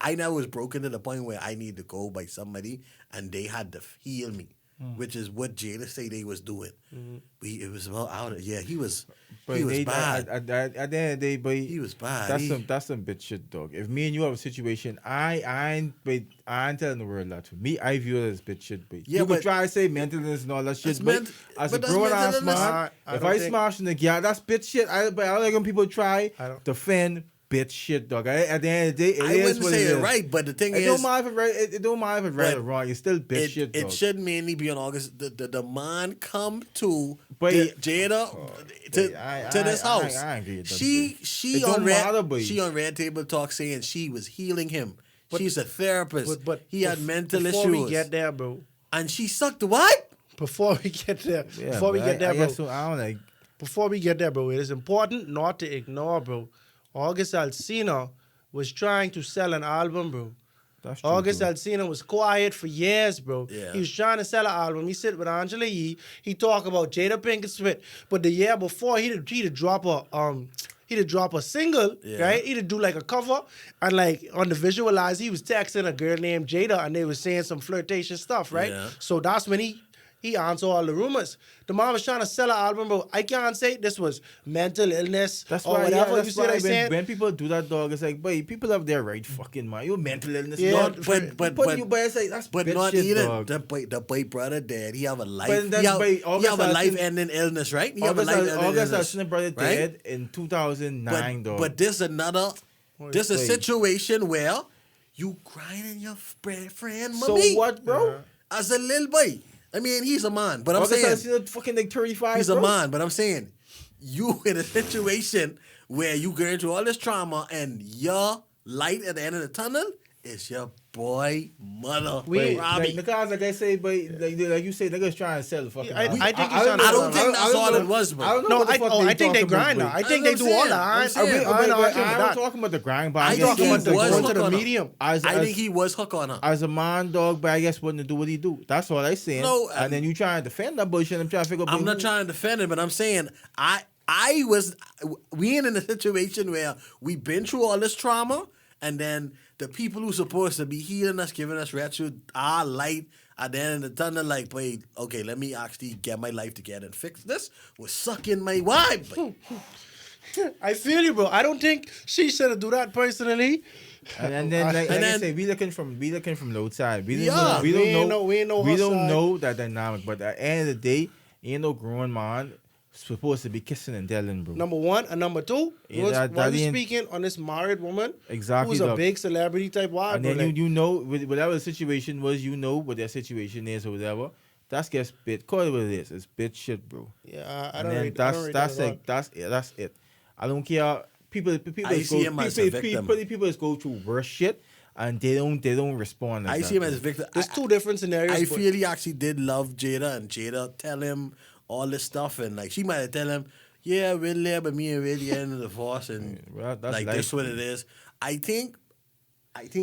I never was broken to the point where I need to go by somebody and they had to heal me, which is what Jada say they was doing. But it was well out of he was. But he was they, bad. At the end of the day, but He was bad. That's some bitch shit, dog. If me and you have a situation, I ain't telling the world that. To me, I view it as bitch shit. But Yeah, you could but- try to say mental illness and all that shit. That's But ment- as a but that's grown ass mental illness. man, I if don't I think- smash in the girl, that's bitch shit. But I like when people try I don't- defend bitch shit, dog. At the end of the day, it I is wouldn't what say it it is. right, but the thing It is, don't matter if it right. It don't matter if it right But or wrong. It's still bitch shit, dog. it should mainly be on August. The man come to But Jada to I- this I- house. I agree with that, She It don't on matter, boy. she on Red Table Talk saying she was healing him. She's a therapist. but he had mental before issues. we get there, bro. And she sucked the what? Before we get there, Yeah, before we but get there, I bro. guess so. I don't like. Before we get there, bro, it is important not to ignore, bro. August Alsina was trying to sell an album, bro. That's true. August too. Alsina was quiet for years, bro. Yeah. He was trying to sell an album. He sit with Angela Yee. He talk about Jada Pinkett Smith. But the year before, he'd drop a single, right? He'd do like a cover, and like on the visualize, he was texting a girl named Jada, and they was saying some flirtation stuff, right? Yeah. So that's when he answered all the rumors. The man was trying to sell an album, bro. I can't say this was mental illness That's or why, whatever. yeah, You that's see what why I'm saying? when people do that, dog, it's like, boy, people have their right fucking mind. You mental illness, Yeah, dog. but it's like, that's but bitch not shit, either. dog. The boy brother dead. He have a life. But then, he have August a Alsina- life-ending illness, right? He have a August life-ending illness. Alsina brother right? dead in 2009, dog. But this another. This a Wait. situation where you grinding your friend, so mommy, what, bro? as a little boy. I mean, he's a man, but I'm August saying Alsina fucking like 35, he's bro. a man, but I'm saying you in a situation where you going through all this trauma and your light at the end of the tunnel it's your boy, mother. We- Robbie. Nakhaz, like I say, but like you say, niggas trying to sell the fucking. I house. think he's trying to I sell don't the think house. that's all it was, bro. I don't know No, what the fuck I think they talking about, grind now. boy. I think That's they what do I'm all saying. that. I'm saying. I ain't arguing with I'm that. talking about the grind, but I I I'm think guess talking he about the was going to hooked the on her. medium. I think he was hooked on her. as a man, dog, but I guess wouldn't do what he do. That's all I saying. No, and then you trying to defend that bullshit. I'm trying to figure out. I'm not trying to defend it, but I'm saying we ain't in a situation where we been through all this trauma, and then the people who supposed to be healing us, giving us refuge, our light, at the end of the tunnel, like, wait, okay, let me actually get my life together and fix this, was sucking my wife. I feel you, bro. I don't think she should do that personally. And then, like I then- say, we looking from the outside. We Yeah. don't know. We ain't know We her don't side. know that dynamic. But at the end of the day, ain't no grown man supposed to be kissing and telling, bro. Number one, and number two, Yeah, why that you ain't- speaking on this married woman Exactly, who's a dog. big celebrity type wife, And bro? then Like, you know whatever the situation was, you know what their situation is or whatever. That's just bit. Call it what it is. It's bit shit, bro. yeah, I And don't then rate, I don't rate that at all. that's it. I don't care. People I see him as a victim. People just go through worse shit and they don't respond. Like I that, see him bro. as a victim. There's two different scenarios. I but feel he actually did love Jada, and Jada tell him all this stuff, and like she might have tell him, yeah, we're there, but me and Ridley ended the divorce, and Well, that's like life, this what man. it is. I think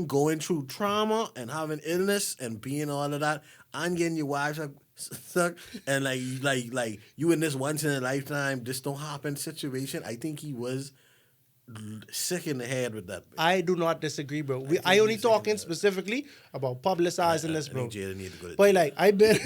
going through trauma and having illness and being all of that, and getting your wife suck, and like you in this once in a lifetime, this don't happen situation. I think he was sick in the head with that. I do not disagree, bro. think I only he's talking taking that. specifically about publicizing this, I bro. think Jada need to go to But jail. like I've been,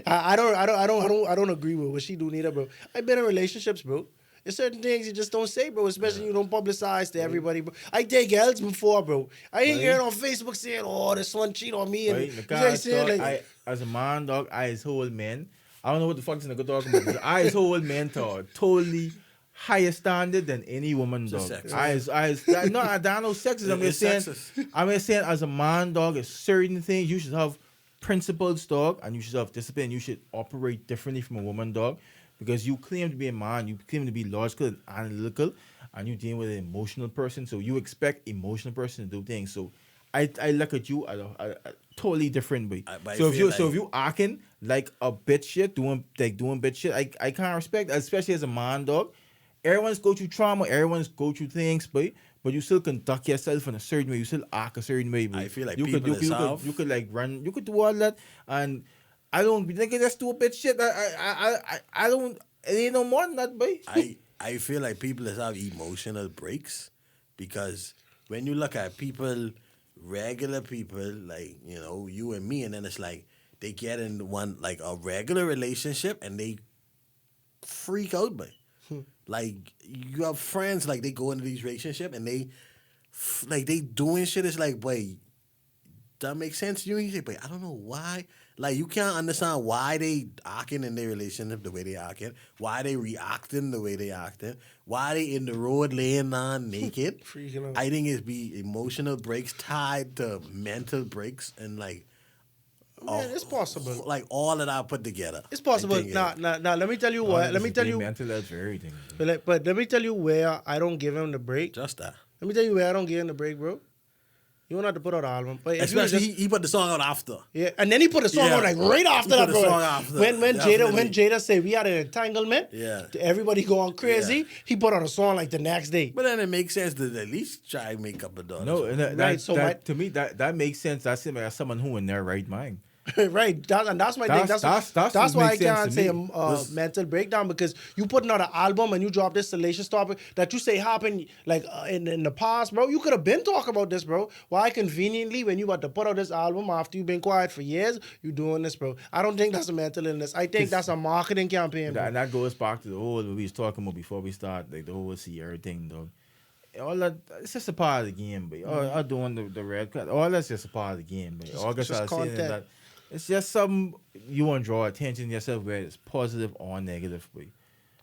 I don't agree with what she do neither, bro. I've been in relationships, bro. There's certain things you just don't say, bro. Especially you don't publicize to everybody, bro. I take L's before, bro. I ain't hearing on Facebook saying, "Oh, this one cheat on me," and Right? you know The what I'm guy saying, talk, like, as a man, dog, I as whole man. I don't know what the fuck this nigga talking about. But I as whole man talk totally higher standard than any woman, dog. sexist. No, I don't know sexist. I'm It's just saying. sexist. I'm just saying, as a man, dog, it's certain things you should have principles, dog, and you should have discipline. You should operate differently from a woman, dog, because you claim to be a man, you claim to be logical and analytical, and you deal with an emotional person. So you expect emotional person to do things. So I look at you at a totally different way. But I So feel if you acting like a bitch shit, doing bitch shit, I can't respect, especially as a man, dog. Everyone's go through trauma, everyone's go through things, but you still conduct yourself in a certain way. You still act a certain way. But I feel like you people could, you could like run, you could do all that, and I don't think that's do a bitch shit. I don't. It ain't no more than that, boy. I feel like people that have emotional breaks, because when you look at people, regular people, like, you know, you and me, and then it's like they get in one, like a regular relationship and they freak out, but like you have friends, like they go into these relationships and they doing shit. It's like, boy, that makes sense to you. And you say, but I don't know why. Like, you can't understand why they acting in their relationship the way they acting, why they reacting the way they acting, why they in the road laying down naked. Freaking out. I think it's be emotional breaks tied to mental breaks, and like, Man, it's possible. like all of that put together. It's possible. I think Nah. Let me tell you what. Let me tell you. mental health for everything. But let me tell you where I don't give him the break. just that. Let me tell you where I don't give him the break, bro. You don't have to put out an album. But if you Especially just, he put the song out after. yeah, and then he put a song Yeah. out like right after He that, put bro. a song after. When Definitely. Jada said we had an entanglement, Yeah. everybody going crazy. Yeah. He put out a song like the next day. But then it makes sense to at least try and make up a dollar. No, and Right, so to me that makes sense. That's him as someone who in their right mind. Right, that's my thing. That's That's what why I makes sense can't to say me. a mental breakdown, because you putting out an album and you drop this salacious topic that you say happened like in the past, bro. You could have been talking about this, bro. Why conveniently when you about to put out this album after you've been quiet for years, you doing this, bro? I don't think that's a mental illness. I think that's a marketing campaign, bro. And that goes back to the whole what we was talking about before we start, like the whole Sierra thing, dog. All that, it's just a part of the game, but all doing the red cut, all that's just a part of the game, but all just I was saying is content. that it's just something you want to draw attention to yourself, whether it's positive or negative, boy.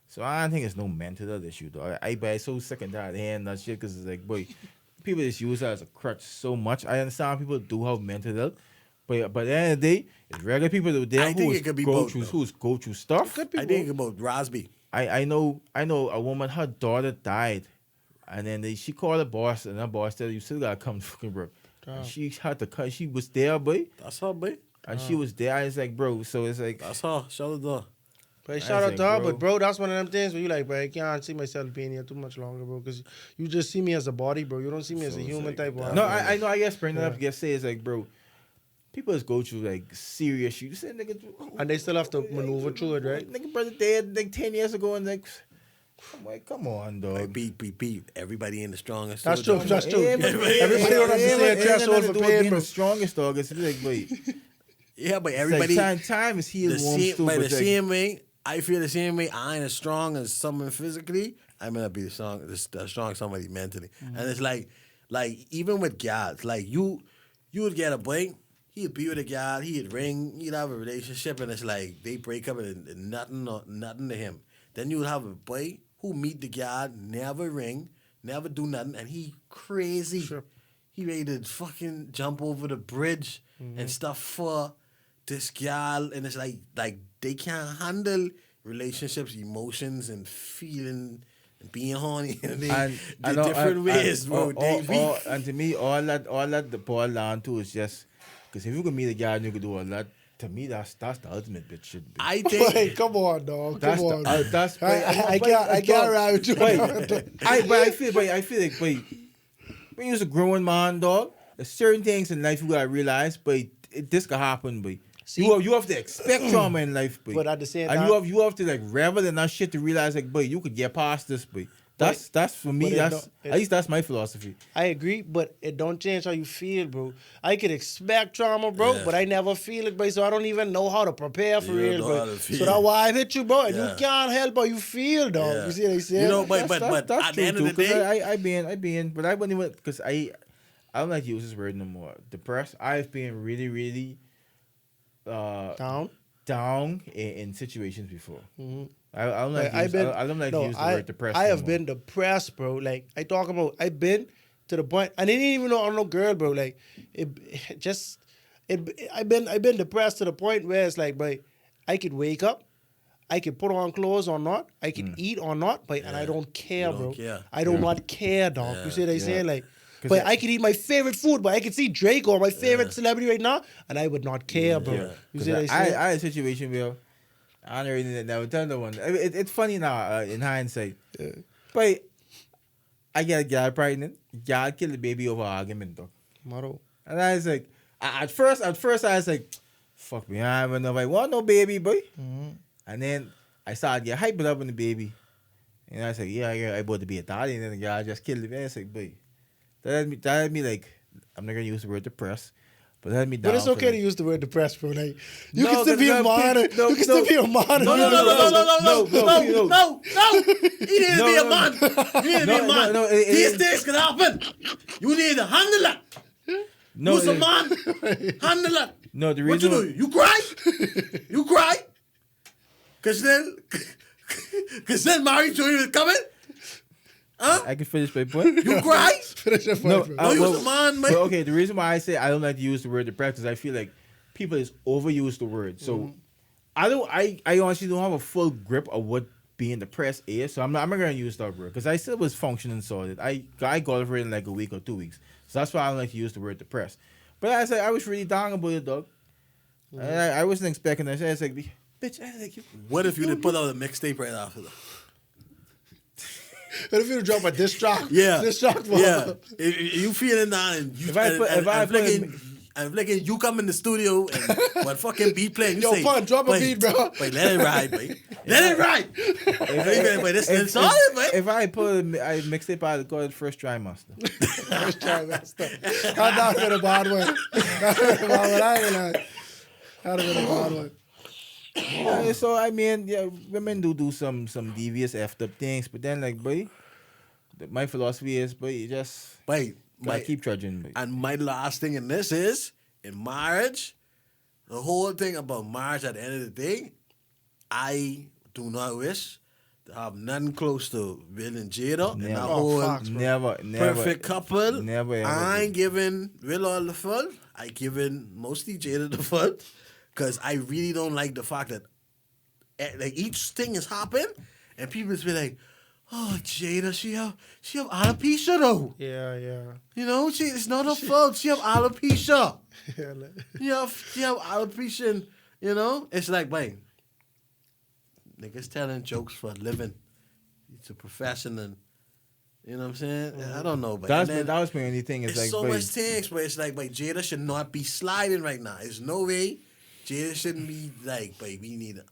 So I don't think it's no mental health issue, though. I so sick and tired of hearing that shit, because it's like, boy, people just use that as a crutch so much. I understand people do have mental health, but at the end of the day, it's regular people out there I think it could be both, though. go through stuff. Could be I think about Rosby. I know a woman, her daughter died, and then she called the boss, and her boss said, "You still gotta come to fucking work." And she had to cut. She was there, boy. That's her, boy. And she was there. I was like, bro. So it's like, That's her. Shout out to her. But shout out to her, bro. but bro, that's one of them things where you like, bro, I can't see myself being here too much longer, bro, because you just see me as a body, bro. You don't see me as a human like type. that. Of no, I know. I guess bring it up. Get say it's like, bro. People just go through like serious shit. You say, nigga, and they still have to maneuver through it, right? Nigga, brother dead like 10 years ago, and like, I'm like, come on, dog. Like, beep. Everybody in the strongest. That's true. dog. That's true. Yeah, but- Everybody don't have to say a threshold for pain, being bro. the strongest dog. It's like, wait. Yeah, but It's everybody. like time is healed the warm same, too. by But the like, same way, I feel the same way. I ain't as strong as someone physically. I may not be the strong somebody mentally. And it's like even with guys, like you would get a boy, he'd be with a guy, he'd ring, he'd have a relationship, and it's like they break up and nothing to him. Then you would have a boy who meet the guy, never ring, never do nothing, and he crazy. Sure. He ready to fucking jump over the bridge and stuff for this gal, and it's like they can't handle relationships, emotions, and feeling and being horny in different ways, bro. And to me, all that the boil down to is just because if you could meet a guy and you could do all that, to me that's the ultimate bitch should be. I think Wait, come on, dog. Come on. I can't can't ride with you. I feel like when you're a growing man, dog, there's certain things in life you gotta realize, but this could happen, but See? you have to expect trauma in life, but at the same and time, you have to like revel in that shit to realize like, but you could get past this, but that's for me. but At least that's my philosophy. I agree, but it don't change how you feel, bro. I could expect trauma, bro, Yeah. but I never feel it, bro. So I don't even know how to prepare for You real, don't know bro. how to feel. So that's why I hit you, bro. And Yeah. you can't help how you feel, dog. Yeah. You see what I saying? You know, but That's at the true end too, of the 'cause day, I been, but I wouldn't even because I don't like to use this word no more. Depressed. I've been really down in situations before. Mhm. I don't like. Like, I don't like to use the word depressed. I no have more. been depressed, bro. Like I talk about, I've been to the point. I didn't even know I'm no girl, bro. Like I've been depressed to the point where it's like, bro, I could wake up, I could put on clothes or not, I could eat or not, but and I don't care, You don't bro. care. I do not care, dog. Yeah. You see what I Yeah. saying? Like. 'Cause But I could eat my favorite food, but I could see Drake or my favorite celebrity right now, and I would not care, bro. Yeah. You see what I saying? I had a situation where I don't really never tell no one. It's funny now in hindsight, but I get a girl pregnant. Girl kill the baby over argument, dog. Motto. And I was like, at first I was like, fuck me, I don't know if I want no baby, boy. And then I started get hyped up on the baby. And I was like, yeah, I bought to be a daddy. And then the guy just killed the baby. I was like, boy, that had me like, I'm not going to use the word depressed, but that had me down. But it's for, okay like, to use the word depressed, bro. Like you No, can still be a 'cause modern. no, You can still be a modern. no. He need to be a man. You need to be a man. These things can happen. You need to handle it. No, Who's a man? Handle it. No, the What you reason do? You cry? You cry? Cause then marriage is coming? Huh? I can finish my point. You cry? Finish your No, point, bro. No, you's a man, man. But okay, the reason why I say I don't like to use the word depressed is I feel like people just overuse the word. So I honestly don't have a full grip of what being depressed is. So I'm not gonna use that word because I still was functioning solid. I got over it in like a week or 2 weeks. So that's why I don't like to use the word depressed. But I said I was really down about it, dog. And I wasn't expecting that. I was like, bitch, I was like, What if you did put out a mixtape right after that? What if you drop a diss track? Yeah. Diss track. Yeah. If you feeling down and you I'm flicking, you come in the studio and what fucking beat playing. You Yo, say, Pun, drop a beat, bro. Wait, let it ride, boy. Let it ride. Wait, this solid, man. if I put a mixtape out, I'd go the first trimester. First try, that's That's not been a bad one. That's been a bad one. I ain't like. That'd have been a bad one. Yeah, so I mean, yeah, women do some devious effed up things, but then like, boy, my philosophy is, boy, you just gotta keep trudging, boy. And my last thing in this is, in marriage, the whole thing about marriage at the end of the day, I do not wish to have nothing close to Will and Jada and that whole facts, bro. Never, perfect couple. never, ever I ain't giving Will all the fault. I giving mostly Jada the fault. Because I really don't like the fact that like each thing is happening and people just be like, oh, Jada, she have alopecia though. Yeah. You know, it's not her fault. She have alopecia. Yeah, like- She have alopecia. And, you know, it's like, wait, niggas telling jokes for a living. It's a profession, and you know what I'm saying. I don't know, but That was my only thing. it's Like, so but much things, but it's like, Jada should not be sliding right now. There's no way Jada shouldn't be like, we need to,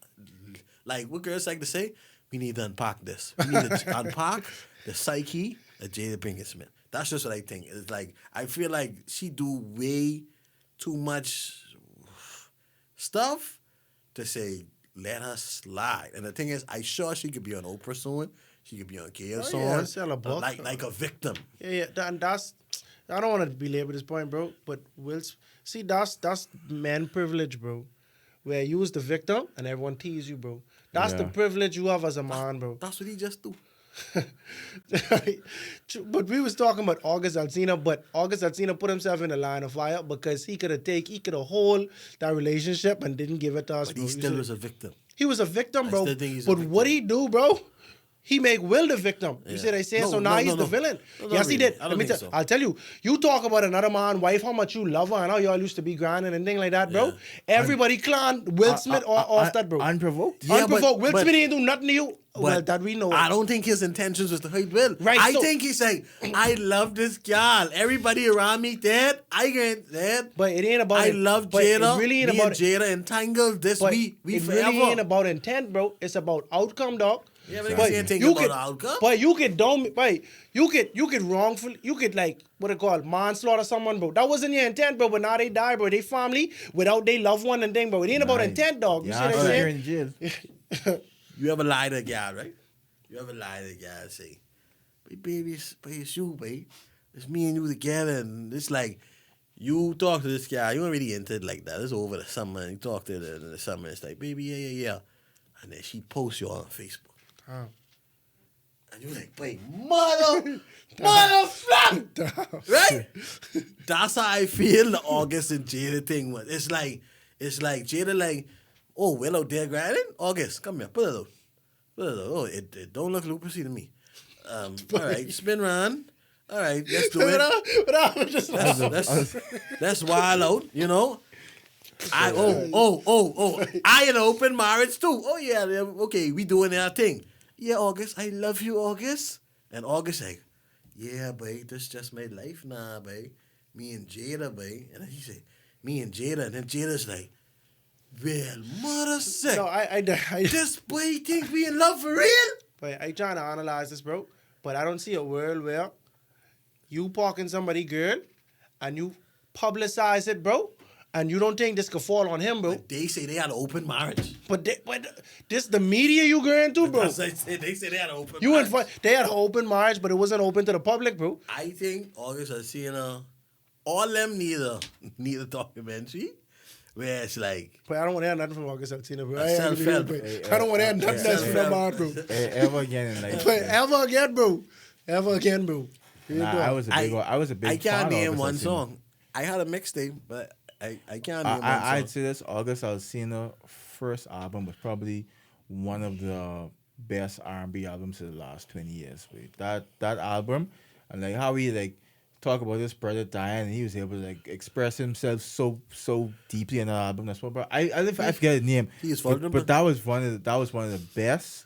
like what girls like to say, we need to unpack this. We need to unpack the psyche of Jada Pinkett Smith. That's just what I think. It's like, I feel like she do way too much stuff to say, let her slide. And the thing is, I sure she could be on Oprah soon. She could be on Gail soon. yeah, sell a book. Like a victim. Yeah. That's. I don't want to belabor this point, bro. But see, that's man privilege, bro. Where you was the victim and everyone tease you, bro. That's the privilege you have as a man, bro. That's what he just do. But we was talking about August Alsina, but August Alsina put himself in a line of fire because he could have hold that relationship and didn't give it to us. But bro. he still was a victim. He was a victim, bro. still think he's a But victim. what he do, bro? He make Will the victim. You see what I say? No, So now no, he's no, the no. villain. No, not Yes, he really. did. I don't think so. I'll tell you. You talk about another man, wife, how much you love her, and how y'all used to be grinding and things like that, bro. Yeah. Everybody clan Will Smith off that, bro. unprovoked. Yeah, Unprovoked. Will but- Smith ain't do nothing to you. Well, But that we know. I don't think his intentions was to hurt Will. Right, I so- think he's saying, I love this girl. Everybody around me dead. I get dead. But it ain't about I it. love But Jada. It really ain't Me about and Jada entangled this But we it forever. really ain't about intent, bro. It's about outcome, dog. Yeah, but niggas ain't thinking you about could, the outcome. But you could don't. Wait, you could wrongfully. You could like what it called manslaughter someone, bro. That wasn't your intent, bro. But now they die, bro. They family without their loved one and thing, bro. It ain't about intent, dog. You see what I'm you're saying? in jail. You ever lie to a guy, right? You ever lie to a guy and say, baby, it's you, babe. It's me and you together. And it's like, you talk to this guy, you ain't really into it like that. It's over the summer. And you talk to her in the summer. It's like, baby, yeah. And then she posts you on Facebook. Oh. And you're like, wait, motherfucker! Right? That's how I feel the August and Jada thing was. It's like Jada like, oh, Will out there grinding? August, come here, put it out. Oh, it don't look loopy to me. All right, spin round. All right, let's do it. But I was just That's wild out, you know. I in open marriage too. Oh yeah, okay, we doing our thing. Yeah, August, I love you, August. And August like, yeah, babe, this just my life now, babe. Me and Jada, babe. And then he said, me and Jada, and then Jada's like, well, mother sick. no, I This boy think we in love for real? But I trying to analyze this, bro. But I don't see a world where you parking somebody girl and you publicize it, bro. And you don't think this could fall on him, bro. But they say they had an open marriage. But this the media you going to, bro. That's what I said. They say they had an open You marriage. they had an open marriage, but it wasn't open to the public, bro. I think August has seen all them need a documentary where it's like But I don't want to hear nothing from August Alsina, bro. Self-help. I don't want to hear nothing else from that man, bro. Ever again in life. But ever again, bro. Ever again, bro. Nah, I was a big I can't fan of name August one Alsina. song. I had a mixtape, but I can't name one I'd song. say this August Alsina first album was probably one of the best R&B albums of the last 20 years. Wait. That album and like how he like talk about his brother dying and he was able to like express himself so deeply in that album. That's what, bro. I forget his name. He is but vulnerable. that was one of the best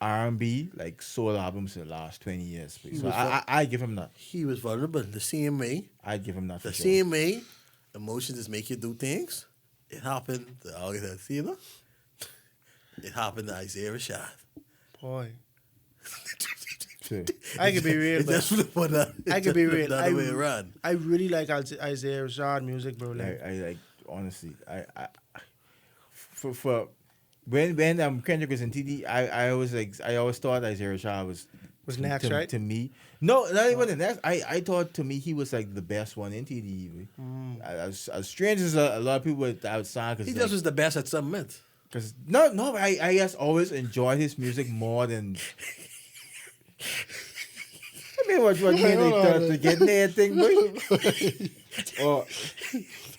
R&B like soul albums in the last 20 years. Wait. So I give him that. He was vulnerable the same way. I'd give him that. The For sure. same way emotions just make you do things. It happened to August Alsina. It happened to Isaiah Rashad. Boy. True. I can be real, It but just flip on that. I can be real. The other way around. I really like Isaiah Rashad music, bro. Like, I like honestly, I for when Kendrick was in TD, I always thought Isaiah Rashad was next, to, right? to me. No, not even the next. I thought to me he was like the best one in TD. As strange as a lot of people would sound, He because just was the best at some minutes. I just always enjoyed his music more than. I mean, what made they thought to get there thing, boy? Or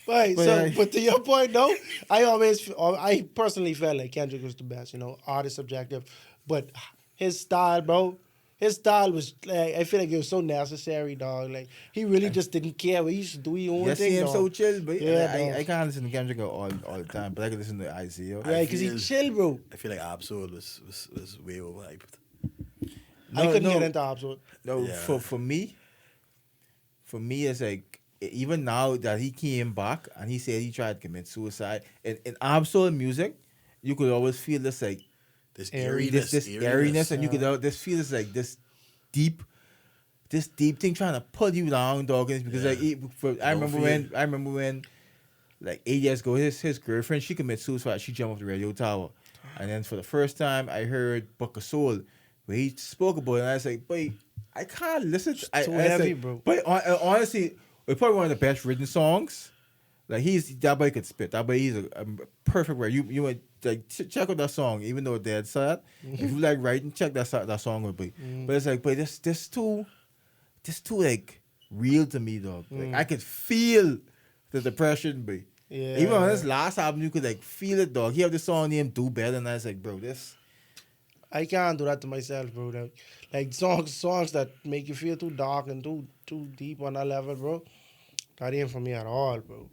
right, But, but to your point, though, I personally felt like Kendrick was the best, you know, artist subjective. But his style, bro, his style was like, I feel like it was so necessary, dog. Like he really just didn't care. He used to do his own Just thing, see him dog. so chill, but Yeah, I dog. can't listen to Kendrick all the time, but I can listen to Isaiah. Right, because he feel- chill, bro. I feel like Absol was way overhyped. I couldn't no. get into Absolute. No, Yeah. for me, it's like even now that he came back and he said he tried to commit suicide. In absolute music, you could always feel this like This Airiness. this airiness, and you could this feel this like this deep thing trying to pull you down, dog. And it's because like I remember when like 8 years ago, his girlfriend, she committed suicide. She jumped off the radio tower, and then for the first time, I heard Book of Soul, where he spoke about it, and I was like, boy, I can't listen. Too heavy, bro. But honestly, it's probably one of the best written songs. Like that boy could spit. That boy, he's a perfect writer. You would like check out that song, even though it's dead sad. If you like writing, check that song would be. But it's like, but this too like real to me, dog. Like I could feel the depression, but Yeah. even on his last album, you could like feel it, dog. He have this song named "Do Better," and I was like, bro, this. I can't do that to myself, bro. Like songs that make you feel too dark and too deep on that level, bro. That ain't for me at all, bro.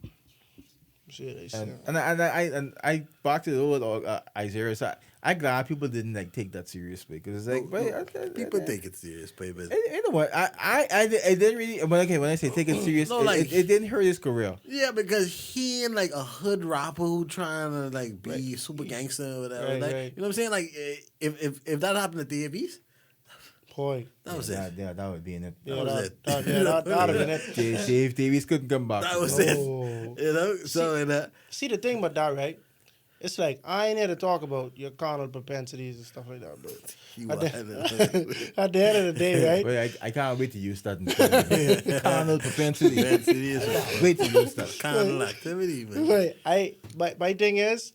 Shit, And I back to the old Isaiah. So I'm glad people didn't like take that seriously because it's like, People take it serious, baby. You know what? I didn't really. When I say take it serious, No, like- it didn't hurt his career. Yeah, because he ain't like a hood rapper who trying to like be super gangster or whatever. Right, like, right. You know what I'm saying? Like if that happened to Davies, boy. that was it. Yeah, that would be in it. Yeah, was it. That'd have been it. Dave Davies couldn't come back. That was No. it. You know? So in that See, the thing about that, right? It's like, I ain't here to talk about your carnal propensities and stuff like that, bro. you At are the, at the end of the day, right? But I can't wait to use that. Carnal propensity. Wait to use that. carnal activity, man. Right. My thing is,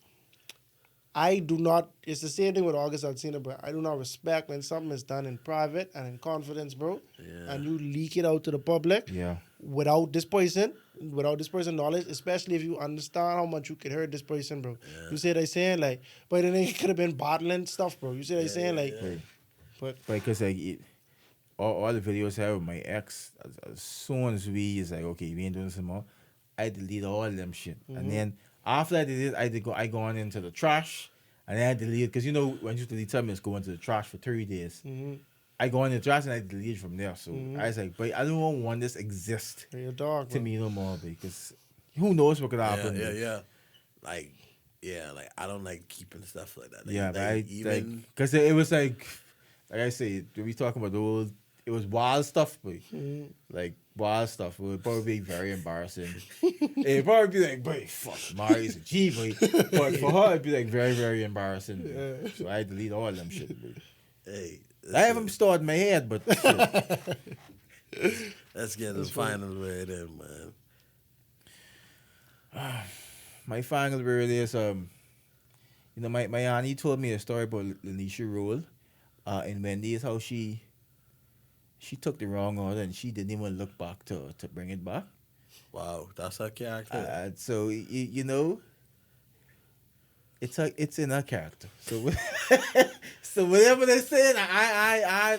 I do not, it's the same thing with August Alsina, bro. I do not respect when something is done in private and in confidence, bro. Yeah. And you leak it out to the public Yeah. without this person knowledge, especially if you understand how much you could hurt this person, bro. You see what I'm saying? Like, but then it could have been bottling stuff, bro. You see what I'm saying? Like, but Because like all the videos I have with my ex, as soon as we is like, okay, we ain't doing this anymore, I delete all them shit. And then after I did it, I go on into the trash, and then I delete because you know when you delete something, it's going to the trash for 30 days. I go in the trash and I delete from there. So I was like, but I don't want this exist your dog, to bro. me no more because who knows what could happen. Yeah. Like I don't like keeping stuff like that. Like, Yeah, like, but even because it was like I say, we talking about those. It was wild stuff, but like wild stuff. It would probably be very embarrassing. It'd probably be like, boy, fuck, Mari's a G, boy. But for her, it'd be like very, very embarrassing. Yeah. So I delete all them shit. Boy. hey, I have them stored in my head, but shit. let's get the final word in, man. My final word is my auntie told me a story about Lanisha Rule, in Wendy's, how she took the wrong order and she didn't even look back to bring it back. Wow, that's her character. So you know, it's in her character. So so whatever they're saying, I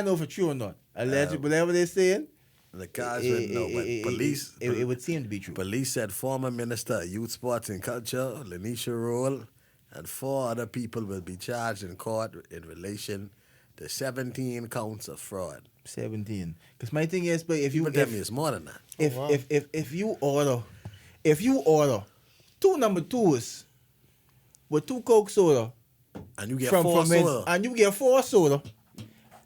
know for true or not. Allegedly, whatever they're saying, The guys would know, but police. It would seem to be true. Police said former Minister of Youth, Sports and Culture, Lanisha Roll, and 4 other people will be charged in court in relation to 17 counts of fraud. 17. Because my thing is, but if you But tell me it's more than that. if you order 2 number 2s with 2 Coke soda And you get 4 soda. and you get 4 soda,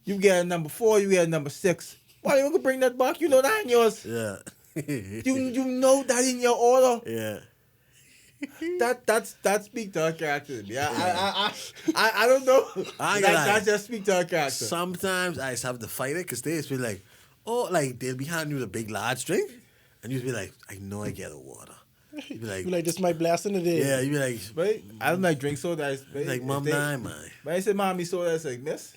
you get a number 4, you get a number 6. Why you gonna bring that back? You know that ain't yours. Yeah. You know that in your order. Yeah. That speak to her character. Yeah, I don't know. I ain't gonna lie. That just speak to her character. Sometimes I just have to fight it because they just be like, oh, like they'll be handing you the big large drink, and you just be like, I know I get a water. You be like, You like, this my blessing today. yeah, you be like, Right? I don't like drink soda. like Mom, nah, man. When I say mommy soda, it's like, miss,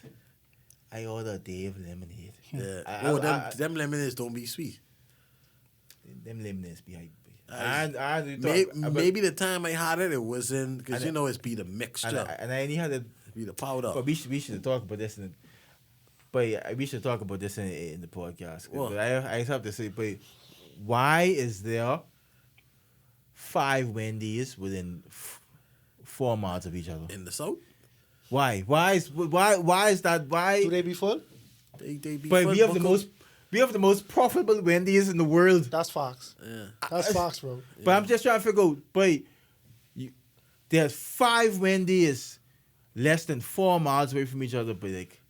I order Dave lemonade. Yeah. Them lemonades don't be sweet. Them lemonades be hype. Maybe the time I had it wasn't, because you know it's be the mixture, and I only had it. be the powder. But we should talk about this. we should talk about this in the podcast. What? But I have to say, but why is there 5 Wendy's within 4 miles of each other? In the South, Why? Why is that? Why? Do they be full? they be. But full we have the buckles. most profitable Wendy's in the world. That's Fox. Yeah. That's Fox, bro. But I'm just trying to figure out, there's 5 Wendy's less than 4 miles away from each other, but like.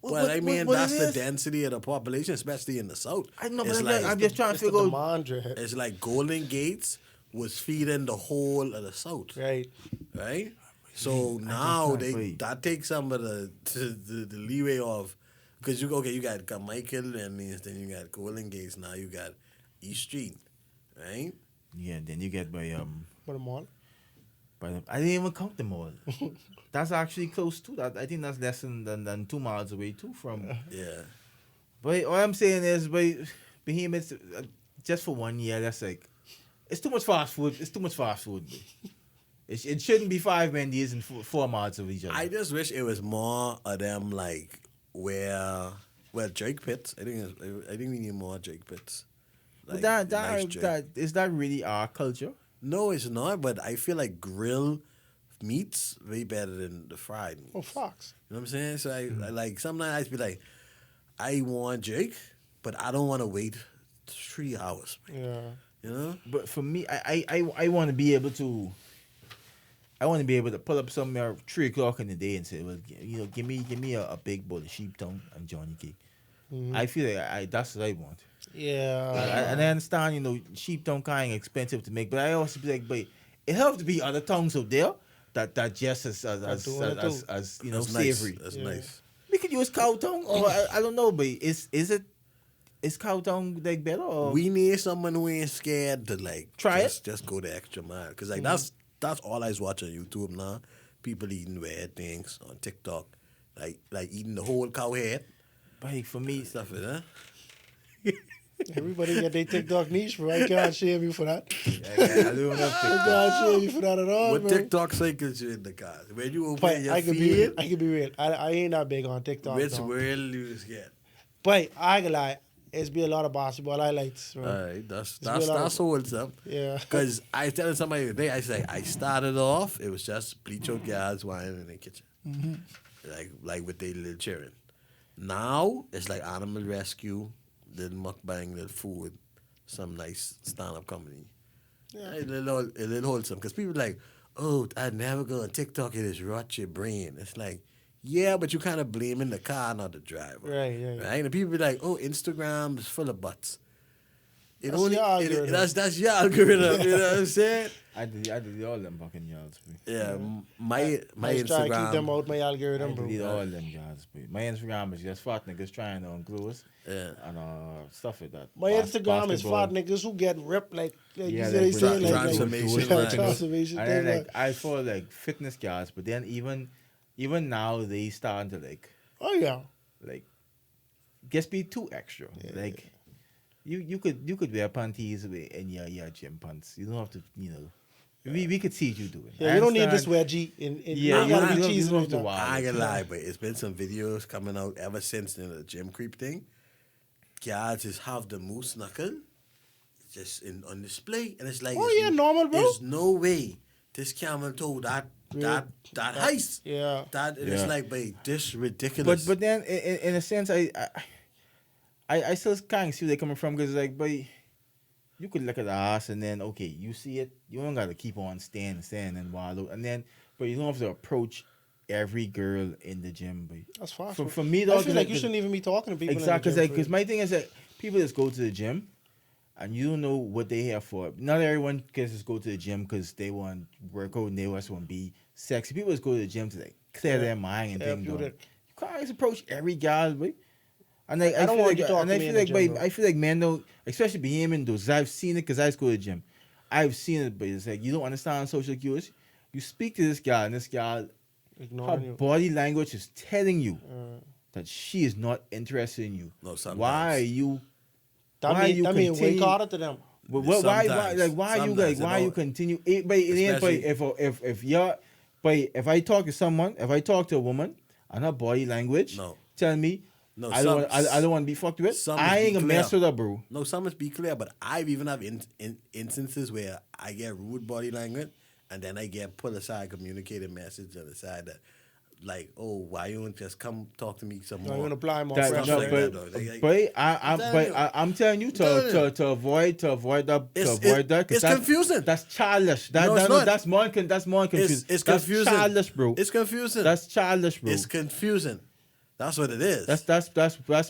Well, I mean, what that's it the is? density of the population, especially in the South. I know, It's but I'm just trying to It's the figure out. demand driven. It's like Golden Gates was feeding the whole of the South, Right. right? So now can't wait. that takes some of the leeway off, because you got Michael, and then you got Golden Gates. Now you got East Street, right? Yeah, then you get by Put them on. I didn't even count them all. That's actually close to that. I think that's less than 2 miles away too from. Yeah. But all I'm saying is, Behemoths, just for 1 year, that's like, it's too much fast food. It's too much fast food. It shouldn't be 5 Wendy's and 4 miles of each other. I just wish it was more of them like Drake pits. I think we need more Drake pits. But Like, nice Drake. is that really our culture? No, it's not. But I feel like grill meats way better than the fried meats. Oh, Fox. You know what I'm saying? So I like sometimes I be like, I want Drake, but I don't want to wait 3 hours. Yeah. You know? But for me, I want to be able to. I want to be able to pull up somewhere 3 o'clock in the day and say, well, give me a big bowl of sheep tongue and Johnny cake. I feel like that's what I want. Yeah. And I understand, sheep tongue kind of expensive to make, but I also be like, but it helps to be other tongues out there that just as That's savory. Nice. That's Yeah. nice. We could use cow tongue, or I don't know, but is cow tongue like better? Or? We need someone who ain't scared to like Try just go the extra mile. Cause like that's all I watch on YouTube now. People eating weird things on TikTok, like eating the whole cow head. But for me, Stuff it, huh? Everybody get their TikTok niche, bro. I can't shame you for that. I don't have I can't shame you for that at all, What bro. TikTok cycles you in the car? When you open But your I can feed, be real. I ain't that big on TikTok. which dog. world you get? But I can lie, it's be a lot of basketball highlights, bro. Alright, that's be a lot that's wholesome. Yeah. Cause I was telling somebody today, I say I started off, it was just bleach out guys whining in the kitchen, like with their little children. Now it's like animal rescue, little mukbang, little food, some nice stand-up comedy. Yeah. A little wholesome. Because people like, oh, I'd never go on TikTok, it just rot your brain. It's like, yeah, but you kind of blaming the car, not the driver. Right. Right? And people be like, oh, Instagram is full of butts. That's your algorithm. That's your algorithm, you know what I'm saying? I did all them fucking yards. Yeah, my I just try to keep them Instagram. out my I algorithm, bro. did all them yards. My Instagram is just fat niggas trying to unclose Yeah. and stuff like that. My Instagram is fat niggas who get ripped like you see they say like transformation, yeah, right. transformation And then thing, like I follow like fitness guys, but then even now they starting to oh yeah. like just be too extra. Like you could wear panties in your gym pants. You don't have to, we could see what you doing. Yeah, I you don't need this understand- wedgie in Yeah, you gotta you be don't cheesing have with to that. wow. I ain't gonna lie, but it's been some videos coming out ever since the gym creep thing. Guys just have the moose knuckle just on display, and it's like, Oh, yeah, normal, bro. There's no way this camel toe that heist. Yeah. That and Yeah. it's like, babe, this ridiculous. But then in a sense I still can't see where they're coming from, because like, but you could look at the ass and then okay, you see it, you don't gotta keep on standing and wallow, and then but you don't have to approach every girl in the gym. But That's fast. for me, I though, feel like you shouldn't even be talking to people. exactly, in the because gym, my thing is that people just go to the gym and you don't know what they here for. Not everyone can just go to the gym because they want work out and they just want to be sexy. People just go to the gym to like clear their mind and things. You can't just approach every guy, boy. And like, I don't feel want like, you talking and to I me feel in the like, gym, babe, bro. I feel like men though, especially Bahamian those, I've seen it because I just go to the gym. I've seen it, but it's like you don't understand social cues. You speak to this guy, and this guy, her ignoring you. body language is telling you that she is not interested in you. No, sometimes. Why are you? That why you mean way continue- harder to them. Why you Sometimes, why you continue? But Especially- if I talk to someone, if I talk to a woman and her body language No. tell me No, I don't want to be fucked with, some I is ain't gonna clear. mess with her, bro. No, some must be clear, but I've even have instances where I get rude body language, and then I get put aside, communicated message on the side that, like, oh, why you don't just come talk to me some I'm more? gonna apply more That, pressure. no, Like but- that. I'm telling you to avoid that It's confusing. That's childish. No, it's not. That's more confusing. It's that's confusing. childish, bro. It's confusing. That's childish, bro. It's confusing. That's what it is. That's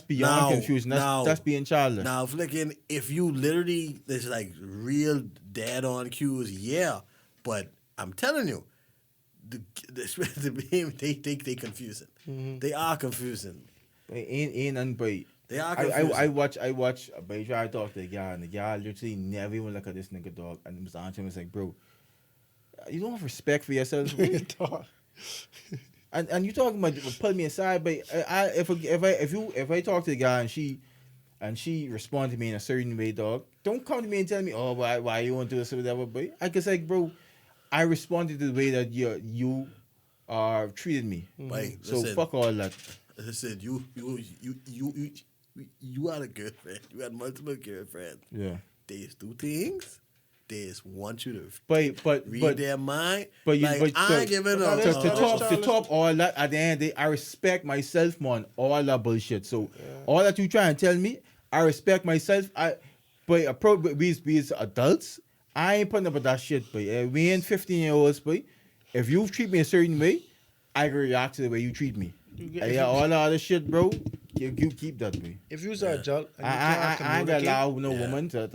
beyond Now- confusion. now- That's being childish. Now, flicking, if you literally, there's like real dead on cues, yeah. But I'm telling you, they confusing. They are confusing. Ain't nothing, but They are confusing. I watch, but I try to talk to the guy, and the guy literally never even look at this nigga, dog. And Mr. Anton was like, bro, you don't have respect for yourself, bro. Dog. And you talking about put me aside, but if I talk to the guy and she respond to me in a certain way, dog, don't come to me and tell me, oh, why you want to do this or whatever. But I can say, bro, I responded to the way that you treated me. Like, So listen, fuck all that. Listen, you had a girlfriend. You had multiple girlfriends. Yeah. They just do things. They just want you to But read their mind. but you like, but I ain't giving up. to top all that at the end of the day, I respect myself, man. All that bullshit. So all that you try and tell me, I respect myself. But we as adults, I ain't putting up with that shit. But we ain't 15-year-olds. But if you treat me a certain way, I can react to the way you treat me. All that other shit, bro. You keep that, boy. If you saw a adult, and you I can't ain't gonna communicate, allow no woman to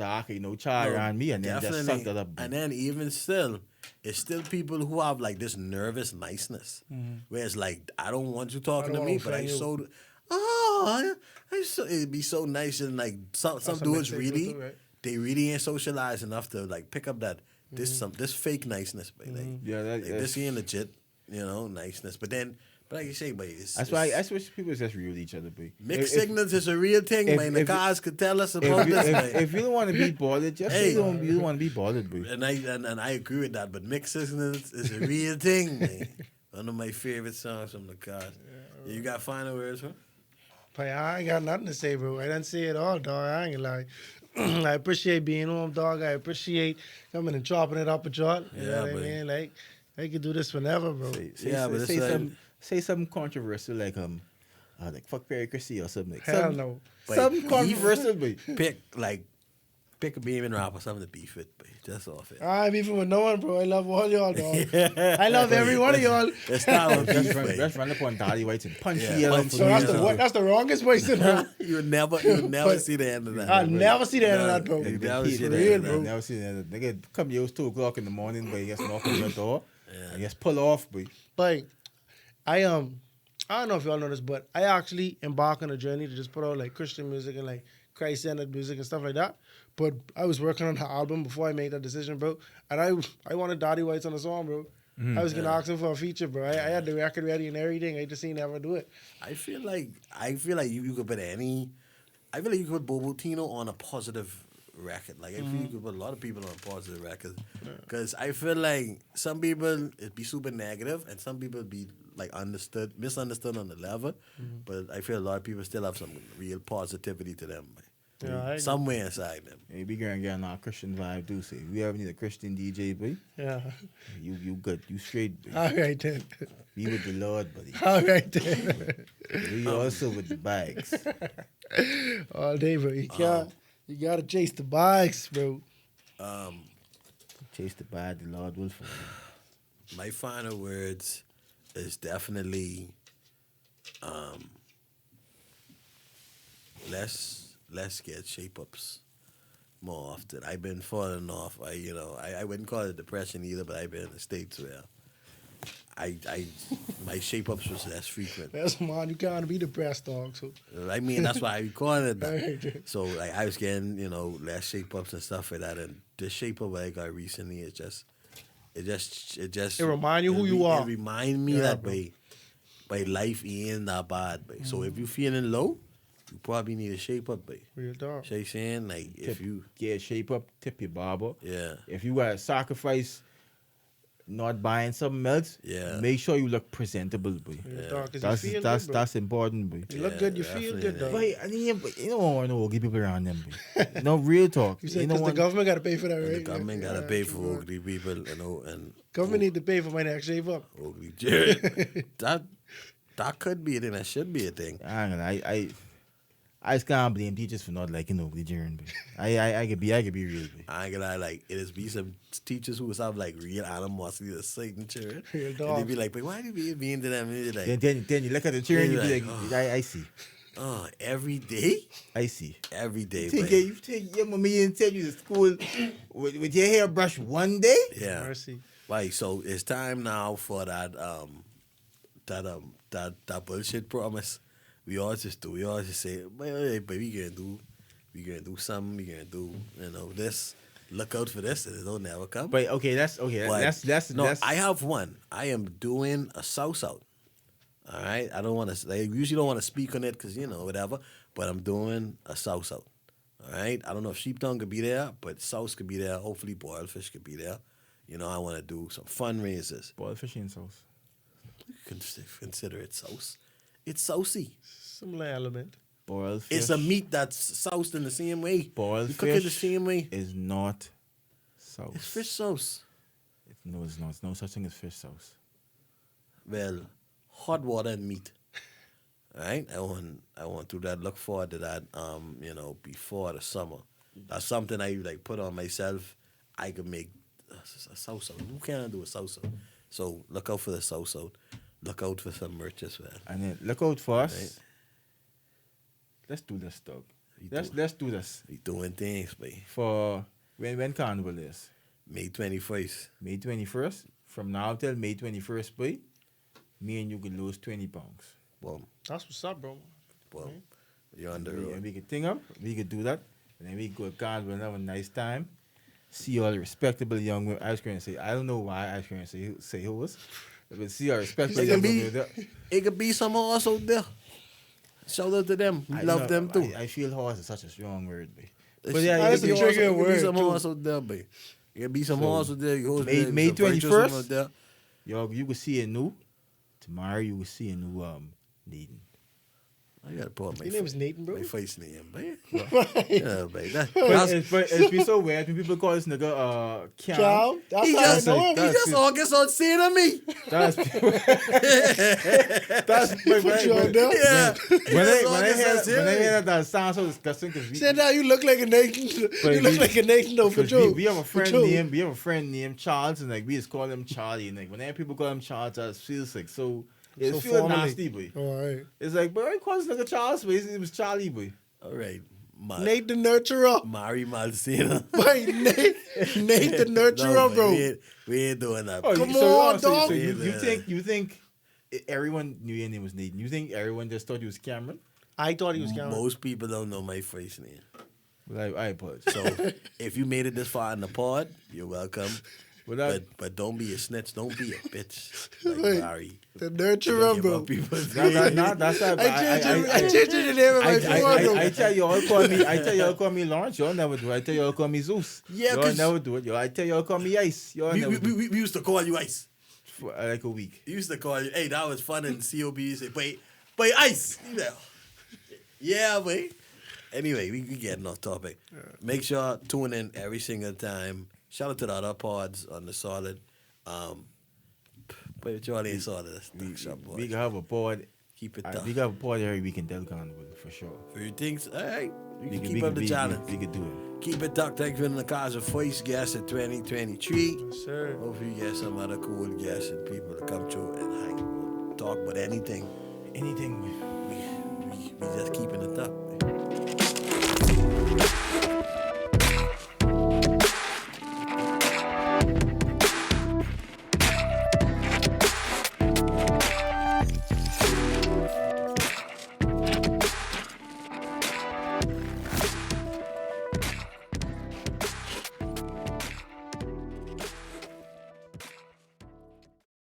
child No, around me and then just suck that up. And then even still, it's still people who have like this nervous niceness, where it's like, I don't want you talking to don't me, wanna but I offend you. it'd be so nice, and like some That's a dudes mixtape really, too, right? they really ain't socialized enough to like pick up that this fake niceness, but like, Yeah, like this ain't legit, niceness. But like you say, but it's That's why people just real each other, boy. mixed signals is a real thing, if- man. if- Nakhaz could tell us about this, man. If you don't want to be bothered, just say you don't want to be bothered, boy. And I agree with that, but mixed signals is a real thing, man. One of my favorite songs from Nakhaz. You got final words, huh? But I ain't got nothing to say, bro. I didn't say it all, dog. I ain't gonna lie. I appreciate being home, dog. I appreciate coming and chopping it up with y'all. You know what I mean? Like, I could do this whenever, bro. Say something controversial like fuck Perry Christie or something. Hell no. Something controversial, boy. Pick a beam and rap or something to beef it, but just off it. I'm beefing with no one, bro. I love all y'all, dog. I love every one of y'all. Let's start with beef, Just man. run up on Daddy White and punch Yeah, you. punch So that's the wrongest way to know. You would never But see the end of that. I'll never see the end of that, bro. You never see For the real, end of bro. that. Never seen that. Nigga come here, it was 2 o'clock in the morning, but he gets knock on your door. I guess pull off, boy. But I don't know if y'all know this, but I actually embarked on a journey to just put out like Christian music and like Christ-centered music and stuff like that. But I was working on her album before I made that decision, bro. And I wanted Daddy White's on the song, bro. I was gonna ask him for a feature, bro. I had the record ready and everything. I just ain't never do it. I feel like you could put any. I feel like you could put Bobo Tino on a positive record. Like I feel you could put a lot of people on a positive record. Because I feel like some people it'd be super negative and some people be like misunderstood on the level. But I feel a lot of people still have some real positivity to them. Yeah, I agree. Somewhere inside them. Hey, we gonna get on our Christian vibe, do say. We ever need a Christian DJ, boy? Yeah. You good. You straight, boy. All right then. Be with the Lord, buddy. All right then. We also with the bags. All day, bro. You gotta chase the bikes, bro. Chase the bag, the Lord will follow. My final words is definitely let's get shape ups more often. I've been falling off. I wouldn't call it depression either, but I've been in the states where my shape ups was less frequent. That's man, you can't be depressed, dog. So I mean, that's why I call it that. Right. So like I was getting, less shape ups and stuff like that, and the shape up I got recently it remind you who you are. It remind me that by life ain't that bad, babe. So if you feeling low, you probably need a shape up, babe. real dog. So you saying like if you Get shape up, tip your barber. yeah. If you gotta sacrifice not buying something else, Yeah. make sure you look presentable, boy. Yeah, dog, 'cause That's you feel good, bro. that's important, boy. You look good, you feel definitely, good, dog. But you don't want no ugly people around them, boy. No real talk. You said don't because the want government got to pay for that, And right? the government Yeah, gotta pay true, for bro. ugly people, you know, and Government need to pay for my next shave up. ugly Jared. that could be a thing. That should be a thing. I just can't blame teachers for not liking ugly Jaren, boy. I could be real, boy. I ain't gonna lie, like it is be some teachers who have like real animosity to certain children. Real And they dogs. be like, but why do you be mean to them? And you're like, Then you look at the children, you be Like, like, I see. oh, every day? I see. Every day, You take your mommy and take you to school with your hair brushed one day? Yeah. Mercy. Right, so it's time now for that bullshit promise. We always just say, but we gonna do something, we gonna do, you know, this. Look out for this, and it'll never come. But okay, that's No, I have one. I am doing a sauce out. All right, I don't want to. I usually don't want to speak on it because you know whatever. But I'm doing a sauce out. All right, I don't know if sheep tongue could be there, but sauce could be there. Hopefully, boiled fish could be there. You know, I want to do some fundraisers. boiled fish and sauce. You can consider it sauce. It's saucy. Similar element. Boiled fish. It's a meat that's soused in the same way. Boiled you cook it the fish same way. is not sauce. It's fish sauce. No, it's not. It's no such thing as fish sauce. Well, hot water and meat. All right, I want to that. Look forward to that. You know, before the summer. That's something I like put on myself. I could make a salsa. Who can't do a salsa? So look out for the salsa. Look out for some merch as well. And then look out for us. Right. Let's do this, dog. We Let's do this We doing things, boy. for when Carnival is. May 21st. May 21st. From now till May 21st, boy, me and you could lose 20 pounds. Well, That's what's up, bro. you're on the And road. we could thing up. We could do that. And then we could go to Carnival and have a nice time. See all the respectable young women. I was going to say, I don't know why I was going to say who was. But see all respectable It young could be, women. there. it could be some horse out there. Shout out to them. We I love know, them too. I feel horse is such a strong word, boy. But yeah, that's it a could trigger be word, some too. horse out there, babe. It could be some So, horse out there. May some virtuous 21st? woman out there. Yo, you will see a new. Tomorrow you will see a new Nathan. I gotta pull up my Your name is Nathan, bro? My face name, babe. Right. Yeah, babe. It's be so weird when people call this nigga Cam. Child, that's He how I just, know like him. that. he just all gets on saying to me. That's Put you on there. Yeah. when I August hear on saying that sounds so disgusting because Said that you look like a Nathan. But You look we- like a Nathan though, for true. we have a For friend true. named Charles and like we just call him Charlie and like whenever people call him Charles, it feels like so it So feels formally. nasty, boy. All right. It's like, boy, I call this nigga Charles, boy. It was Charlie, boy. All right. Nate the nurturer. Mari Malsina. Wait, Nate the nurturer, bro. We ain't doing that. Oh, Come so, on, so dog. you think everyone knew your name was Nathan? You think everyone just thought you was Cameron? I thought he was Cameron. Most people don't know my face name. Well, I apologize. So if you made it this far in the pod, you're welcome. But But don't be a snitch. Don't be a bitch like Wait. Mari. The nurturer, bro. that's not. I changed the name of my phone, bro. I tell you all call me Lawrence. Y'all never do it. I tell you all call me Zeus. Yeah, y'all 'cause- never do it. I tell you all call me Ice. Y'all never do it We used to call you Ice. for like a week. We used to call you, hey, that was fun in COB. You say, wait, Ice. You know. Yeah, wait. Anyway, we getting off topic. Make sure tune in every single time. Shout out to the other pods on the solid. But you all ain't solid. That's Tuckshop, boy. We can have a pod. Keep it We tough. can have a pod every week in Del Carnival for sure. Few things, all right. We can We keep up the challenge. We could do it. Keep it tucked. Thanks for the Nakhaz first guest in 2023. Sir. Hopefully you get some other cool guests and people to come through and hang, talk about anything. Anything. We just keeping it up.